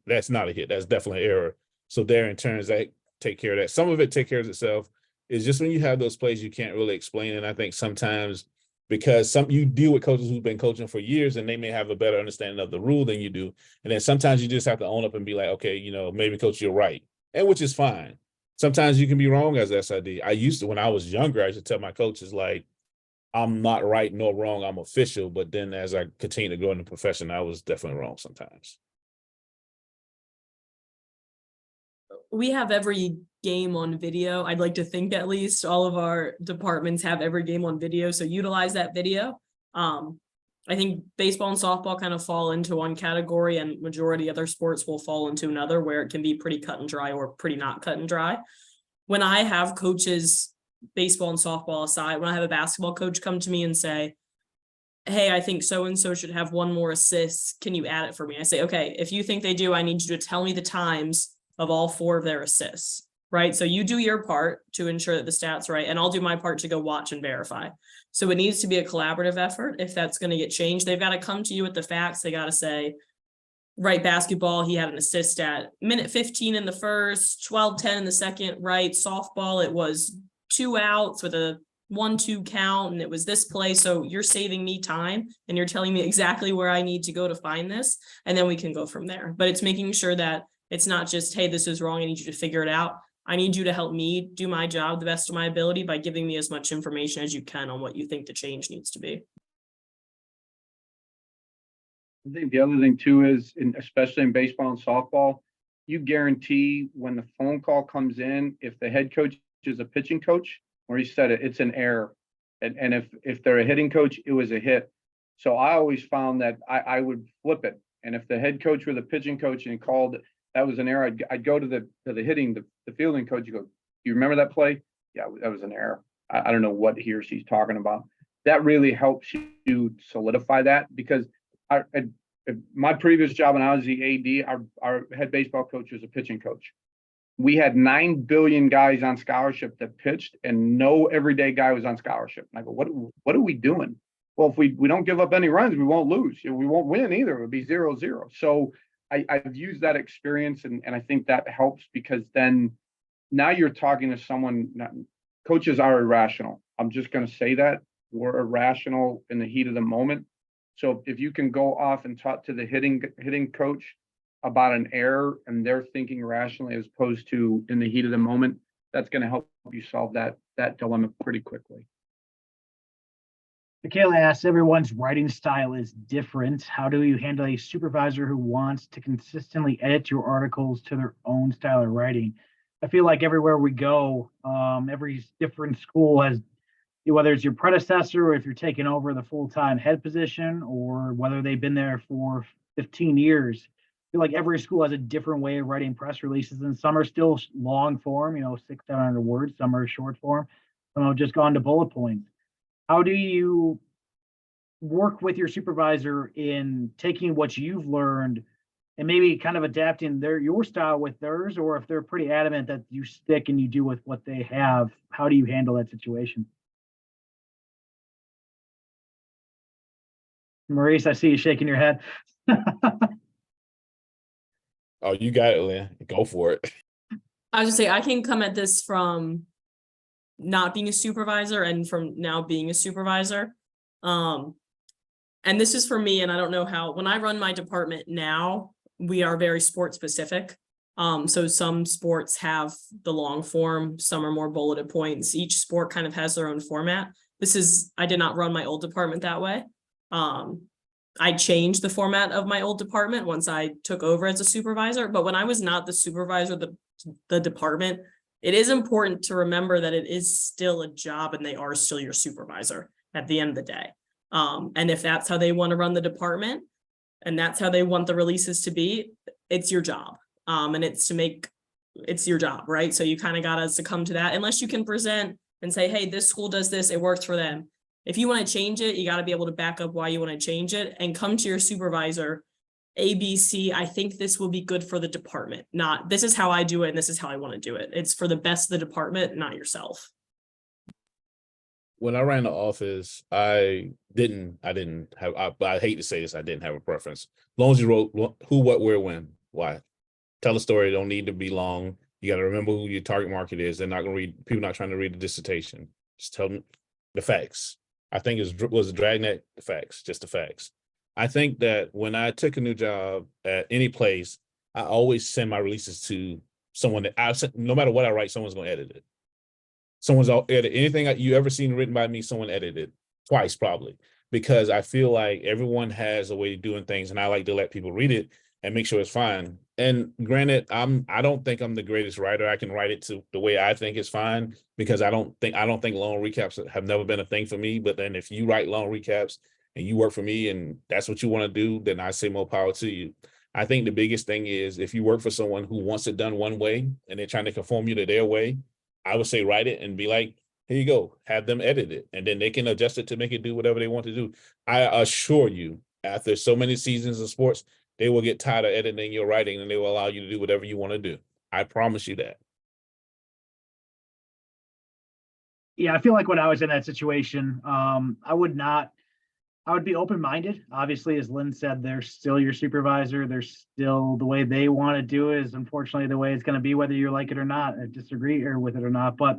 that's not a hit. That's definitely an error. So there in turns that take care of that. Some of it take care of itself. It's just when you have those plays you can't really explain. And I think sometimes because you deal with coaches who've been coaching for years and they may have a better understanding of the rule than you do. And then sometimes you just have to own up and be like, okay, maybe coach, you're right. And which is fine. Sometimes you can be wrong as SID. I used to, when I was younger, I used to tell my coaches, like, I'm not right nor wrong, I'm official. But then as I continue to grow in the profession, I was definitely wrong sometimes. We have every game on video. I'd like to think at least all of our departments have every game on video. So utilize that video. I think baseball and softball kind of fall into one category and majority other sports will fall into another where it can be pretty cut and dry or pretty not cut and dry. When I have coaches, baseball and softball aside, when I have a basketball coach come to me and say, hey, I think so-and-so should have one more assist. Can you add it for me? I say, okay, if you think they do, I need you to tell me the times of all 4 of their assists, right? So you do your part to ensure that the stats are right, and I'll do my part to go watch and verify. So it needs to be a collaborative effort. If that's going to get changed, they've got to come to you with the facts. They got to say, right, basketball, he had an assist at minute 15 in the first, 12-10 in the second, right? Softball, it was 2 outs with a 1-2 count, and it was this play. So you're saving me time and you're telling me exactly where I need to go to find this. And then we can go from there. But it's making sure that it's not just, hey, this is wrong, I need you to figure it out. I need you to help me do my job the best of my ability by giving me as much information as you can on what you think the change needs to be. I think the other thing too is, especially in baseball and softball, you guarantee when the phone call comes in, if the head coach is a pitching coach, Maurice said it, it's an error. And if they're a hitting coach, it was a hit. So I always found that I would flip it. And if the head coach was a pitching coach and he called that was an error, I'd go to the hitting, the fielding coach. You go, you remember that play? Yeah, that was an error. I don't know what he or she's talking about. That really helps you solidify that, because my previous job when I was the AD, our head baseball coach was a pitching coach. We had 9 billion guys on scholarship that pitched, and no everyday guy was on scholarship. And I go, what are we doing? Well, if we don't give up any runs, we won't lose. We won't win either. It would be 0-0. So I've used that experience, and I think that helps, because then now you're talking to someone. Coaches are irrational. I'm just going to say that. We're irrational in the heat of the moment. So if you can go off and talk to the hitting coach about an error and they're thinking rationally as opposed to in the heat of the moment, that's going to help you solve that dilemma pretty quickly. Michaela asks, everyone's writing style is different. How do you handle a supervisor who wants to consistently edit your articles to their own style of writing? I feel like everywhere we go, every different school has, whether it's your predecessor or if you're taking over the full-time head position, or whether they've been there for 15 years, I feel like every school has a different way of writing press releases, and some are still long form, 600-700 words. Some are short form. Some have just gone to bullet points. How do you work with your supervisor in taking what you've learned and maybe kind of adapting your style with theirs, or if they're pretty adamant that you stick and you do with what they have, how do you handle that situation? Maurice, I see you shaking your head. Oh, you got it, Lynn. Go for it. I was just say I can come at this from not being a supervisor and from now being a supervisor. And this is for me, and I don't know how, when I run my department now, we are very sport specific. So some sports have the long form, some are more bulleted points. Each sport kind of has their own format. I did not run my old department that way. I changed the format of my old department once I took over as a supervisor, but when I was not the supervisor of the department, it is important to remember that it is still a job and they are still your supervisor at the end of the day. And if that's how they want to run the department and that's how they want the releases to be, it's your job. And it's your job, right? So you kind of got to succumb to that unless you can present and say, hey, this school does this, it works for them. If you want to change it, you got to be able to back up why you want to change it and come to your supervisor. ABC, I think this will be good for the department, not this is how I do it and this is how I want to do it. It's for the best of the department, not yourself. When I ran the office, I didn't have, I hate to say this, I didn't have a preference. As long as you wrote who, what, where, when, why. Tell a story, don't need to be long. You got to remember who your target market is. They're not going to read, people not trying to read the dissertation. Just tell them the facts. I think it was a dragnet, the facts, just the facts. I think that when I took a new job at any place, I always send my releases to someone that no matter what I write, someone's going to edit it. Someone's edited anything you ever seen written by me, someone edited twice probably, because I feel like everyone has a way of doing things and I like to let people read it and make sure it's fine. And granted, I don't think I'm the greatest writer. I can write it to the way I think it's fine, because I don't think long recaps have never been a thing for me. But then if you write long recaps and you work for me and that's what you want to do, then I say more power to you. I think the biggest thing is if you work for someone who wants it done one way and they're trying to conform you to their way, I would say write it and be like, here you go, have them edit it, and then they can adjust it to make it do whatever they want to do. I assure you, after so many seasons of sports, they will get tired of editing your writing and they will allow you to do whatever you want to do. I promise you that. Yeah, I feel like when I was in that situation, I would be open-minded. Obviously, as Lynn said, they're still your supervisor. They're still the way they want to do it is unfortunately the way it's going to be, whether you like it or not, or disagree or with it or not. But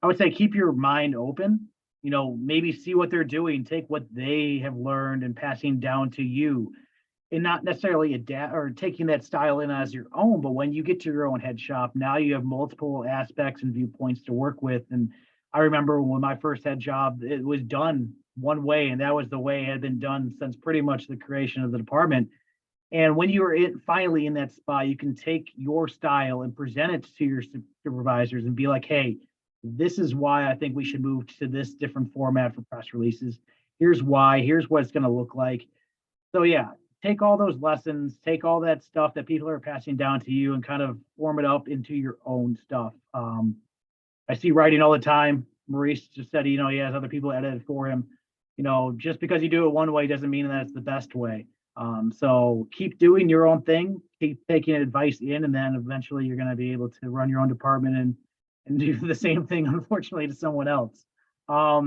I would say keep your mind open, maybe see what they're doing, take what they have learned and passing down to you, and not necessarily adapt or taking that style in as your own. But when you get to your own head shop, now you have multiple aspects and viewpoints to work with. And I remember when my first head job, it was done one way, and that was the way it had been done since pretty much the creation of the department. And when you were finally in that spot, you can take your style and present it to your supervisors and be like, hey, this is why I think we should move to this different format for press releases. Here's why, here's what it's going to look like. So yeah, take all those lessons, take all that stuff that people are passing down to you and kind of form it up into your own stuff. I see writing all the time. Maurice just said, he has other people edit it for him. Just because you do it one way doesn't mean that it's the best way. So keep doing your own thing, keep taking advice in, and then eventually you're going to be able to run your own department and do the same thing, unfortunately, to someone else. A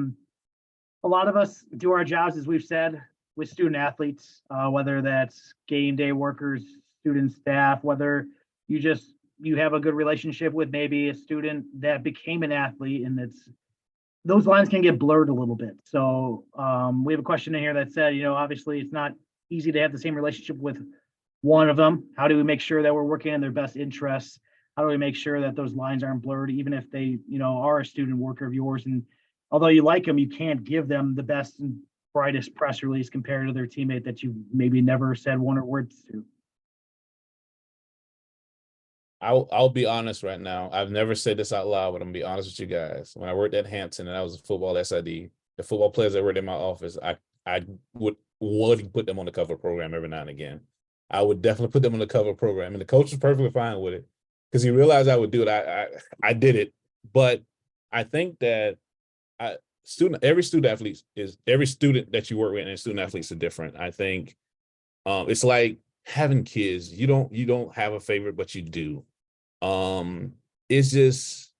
lot of us do our jobs, as we've said, with student athletes, whether that's game day workers, student staff, whether you have a good relationship with maybe a student that became an athlete, and those lines can get blurred a little bit. So we have a question in here that said, obviously it's not easy to have the same relationship with one of them. How do we make sure that we're working in their best interests? How do we make sure that those lines aren't blurred, even if they, are a student worker of yours? And although you like them, you can't give them the best and brightest press release compared to their teammate that you maybe never said one or words to. I'll be honest right now. I've never said this out loud, but I'm gonna be honest with you guys. When I worked at Hampton and I was a football SID, the football players that worked in my office, I would put them on the cover program every now and again. I would definitely put them on the cover program, and the coach was perfectly fine with it because he realized I would do it. I did it, but I think that every student that you work with and student athletes are different. I think it's like having kids. You don't have a favorite, but you do. It's just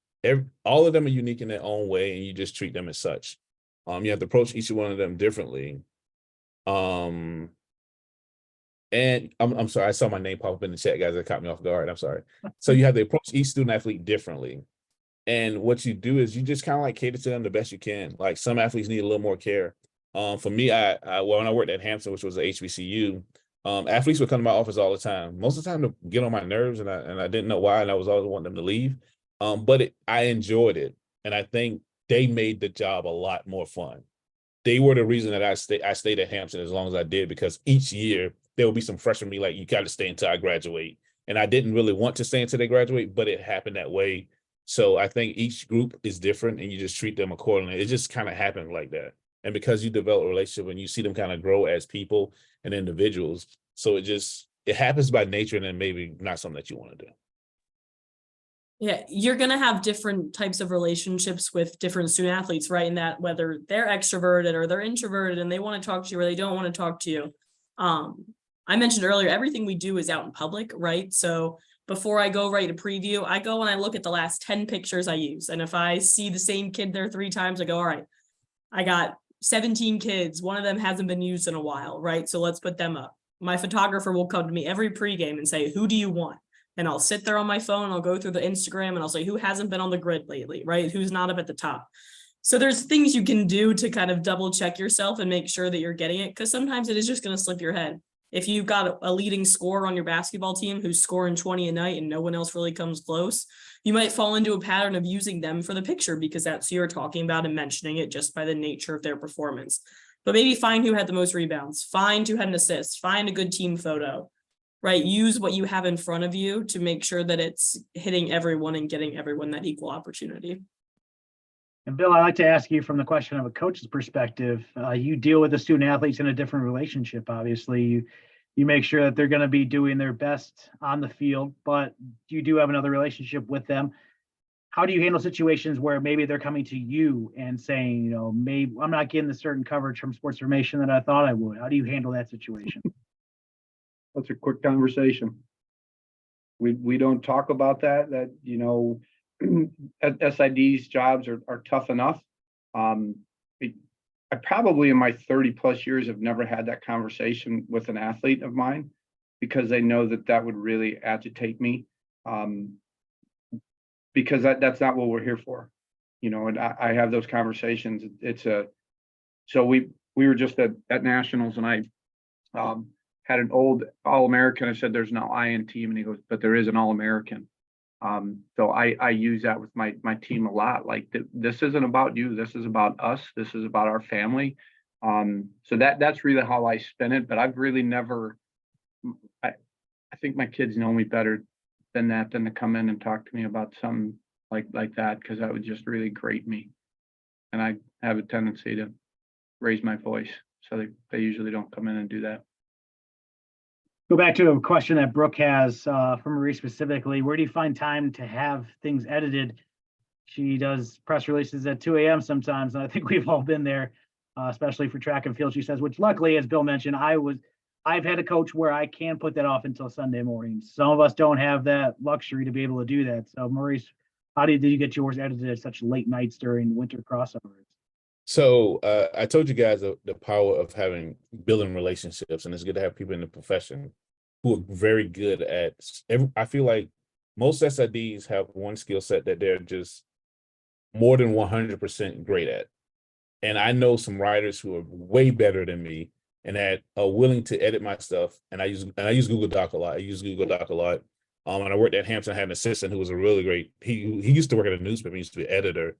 all of them are unique in their own way, and you just treat them as such. You have to approach each one of them differently. And I'm sorry, I saw my name pop up in the chat, guys. That caught me off guard. I'm sorry. So you have to approach each student athlete differently. And what you do is you just kind of like cater to them the best you can. Like some athletes need a little more care. For me, when I worked at Hampton, which was a HBCU, athletes would come to my office all the time. Most of the time to get on my nerves, and I didn't know why, and I was always wanting them to leave. But I enjoyed it, and I think they made the job a lot more fun. They were the reason that I stayed at Hampton as long as I did, because each year there would be some freshmen be like, you got to stay until I graduate. And I didn't really want to stay until they graduate, but it happened that way. So I think each group is different and you just treat them accordingly. It just kind of happened like that. And because you develop a relationship and you see them kind of grow as people and individuals, so it it happens by nature and then maybe not something that you want to do. Yeah, you're going to have different types of relationships with different student athletes, right? And that whether they're extroverted or they're introverted and they want to talk to you or they don't want to talk to you. I mentioned earlier, everything we do is out in public, right? So before I go write a preview, I go and I look at the last 10 pictures I use. And if I see the same kid there 3 times, I go, all right, I got 17 kids. One of them hasn't been used in a while, right? So let's put them up. My photographer will come to me every pregame and say, who do you want? And I'll sit there on my phone and I'll go through the Instagram and I'll say, who hasn't been on the grid lately, right? Who's not up at the top? So there's things you can do to kind of double check yourself and make sure that you're getting it. Because sometimes it is just going to slip your head. If you've got a leading scorer on your basketball team who's scoring 20 a night and no one else really comes close, you might fall into a pattern of using them for the picture because that's who you're talking about and mentioning it just by the nature of their performance. But maybe find who had the most rebounds, find who had an assist, find a good team photo, right? Use what you have in front of you to make sure that it's hitting everyone and getting everyone that equal opportunity. And Bill, I'd like to ask you from the question of a coach's perspective, you deal with the student athletes in a different relationship. Obviously, you make sure that they're going to be doing their best on the field, but you do have another relationship with them. How do you handle situations where maybe they're coming to you and saying, you know, maybe I'm not getting the certain coverage from Sports Information that I thought I would? How do you handle that situation? That's a quick conversation. We don't talk about that, you know, SID's jobs are tough enough. I probably in my 30 plus years have never had that conversation with an athlete of mine because they know that would really agitate me. Because that's not what we're here for, you know, and I have those conversations. So we were just at Nationals and I had an old All-American. I said, there's no I in team. And he goes, but there is an All-American. So I use that with my team a lot. Like this isn't about you. This is about us. This is about our family. So that's really how I spin it. But I've really never, I think my kids know me better than to come in and talk to me about something like that, because that would just really grate me. And I have a tendency to raise my voice. So they usually don't come in and do that. Go back to a question that Brooke has from Maurice specifically. Where do you find time to have things edited? She does press releases at 2 a.m. sometimes, and I think we've all been there, especially for track and field, she says, which luckily, as Bill mentioned, I've had a coach where I can put that off until Sunday mornings. Some of us don't have that luxury to be able to do that. So Maurice, how did you get yours edited at such late nights during winter crossovers? So I told you guys the power of building relationships, and it's good to have people in the profession who are very good at. I feel like most SIDs have one skill set that they're just more than 100% great at, and I know some writers who are way better than me and that are willing to edit my stuff. And I use Google Doc a lot. And I worked at Hampton. I had an assistant who was a really great. He used to work at a newspaper. He used to be an editor.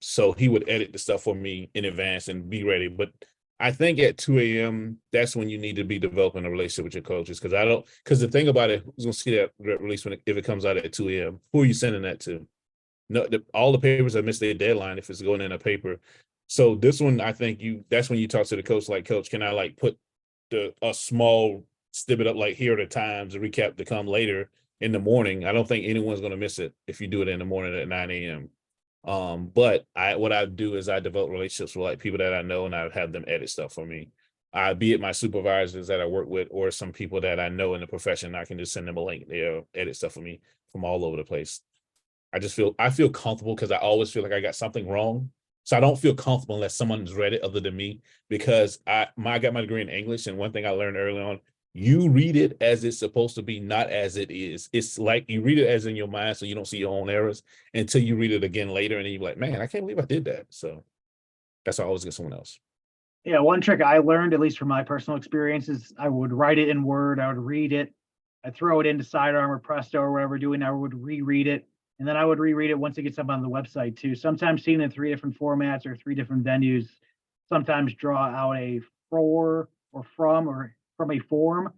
So he would edit the stuff for me in advance and be ready. But I think at 2 a.m., that's when you need to be developing a relationship with your coaches. Because the thing about it, who's going to see that release if it comes out at 2 a.m.? Who are you sending that to? No, all the papers have missed their deadline if it's going in a paper. So this one, I think that's when you talk to the coach, like, Coach, can I put a small snippet up, like, here are the times, a recap to come later in the morning. I don't think anyone's going to miss it if you do it in the morning at 9 a.m. But what I do is I develop relationships with people that I know, and I have them edit stuff for me. Be it my supervisors that I work with or some people that I know in the profession. I can just send them a link. They'll edit stuff for me from all over the place. I feel comfortable because I always feel like I got something wrong. So I don't feel comfortable unless someone's read it other than me, because I got my degree in English. And one thing I learned early on, you read it as it's supposed to be, not as it is. It's like you read it as in your mind so you don't see your own errors until you read it again later. And then you're like, man, I can't believe I did that. So that's why I always get someone else. Yeah, one trick I learned, at least from my personal experiences, I would write it in Word, I would read it, I'd throw it into Sidearm or Presto or whatever doing, I would reread it. And then I would reread it once it gets up on the website too. Sometimes seeing it in 3 different formats or 3 different venues, sometimes draw out a from a form,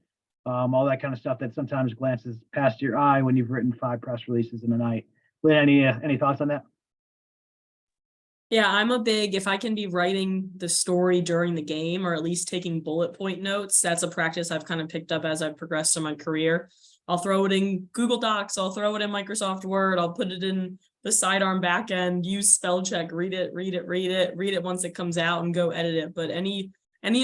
all that kind of stuff that sometimes glances past your eye when you've written 5 press releases in a night. Lynn, any thoughts on that? Yeah, I'm a big, if I can be writing the story during the game or at least taking bullet point notes, that's a practice I've kind of picked up as I've progressed in my career. I'll throw it in Google Docs, I'll throw it in Microsoft Word, I'll put it in the sidearm backend, use spell check, read it once it comes out and go edit it. But any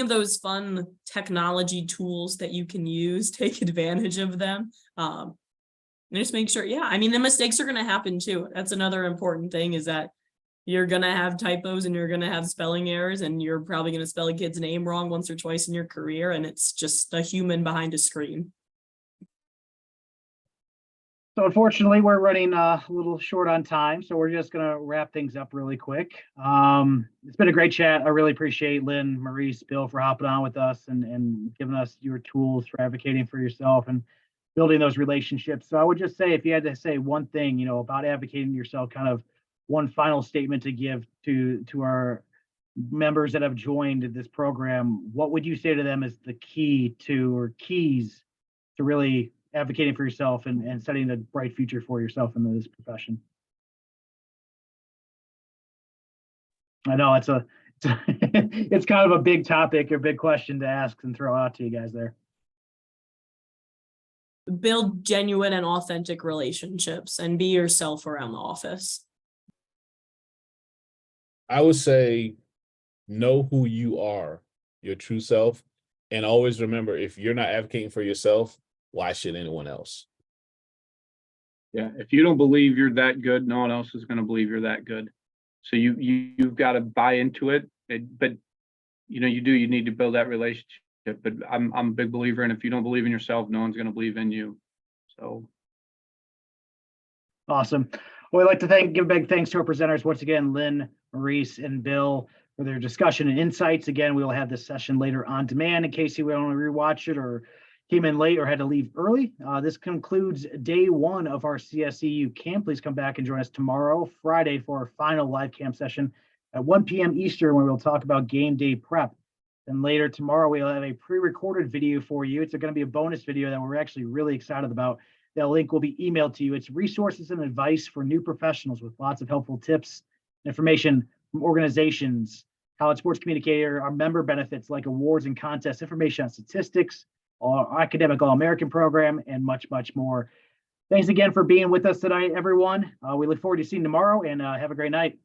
of those fun technology tools that you can use, take advantage of them. And just make sure, yeah, I mean, the mistakes are going to happen too. That's another important thing, is that you're going to have typos and you're going to have spelling errors, and you're probably going to spell a kid's name wrong once or twice in your career. And it's just a human behind a screen. So unfortunately, we're running a little short on time, so we're just going to wrap things up really quick. It's been a great chat. I really appreciate Lynn, Maurice, Bill for hopping on with us and giving us your tools for advocating for yourself and building those relationships. So I would just say, if you had to say one thing, about advocating yourself, kind of one final statement to give to our members that have joined this program, what would you say to them as the key to, or keys to really advocating for yourself and setting a bright future for yourself in this profession? I know it's it's kind of a big topic or big question to ask and throw out to you guys there. Build genuine and authentic relationships and be yourself around the office. I would say know who you are, your true self, and always remember, if you're not advocating for yourself, why should anyone else? Yeah, if you don't believe you're that good, no one else is going to believe you're that good. So you've got to buy into it. But you need to build that relationship. But I'm a big believer in, if you don't believe in yourself, no one's going to believe in you. So awesome. Well, I'd like to give big thanks to our presenters once again, Lynn, Maurice, and Bill, for their discussion and insights. Again, we will have this session later on demand in case you want to rewatch it or came in late or had to leave early. This concludes day one of our CSCU camp. Please come back and join us tomorrow, Friday, for our final live camp session at 1 p.m. Eastern, where we'll talk about game day prep. And later tomorrow, we'll have a pre-recorded video for you. It's going to be a bonus video that we're actually really excited about. That link will be emailed to you. It's resources and advice for new professionals with lots of helpful tips, information from organizations, college sports communicator, our member benefits like awards and contests, information on statistics, our academic All-American program, and much, much more. Thanks again for being with us tonight, everyone. We look forward to seeing you tomorrow, and have a great night.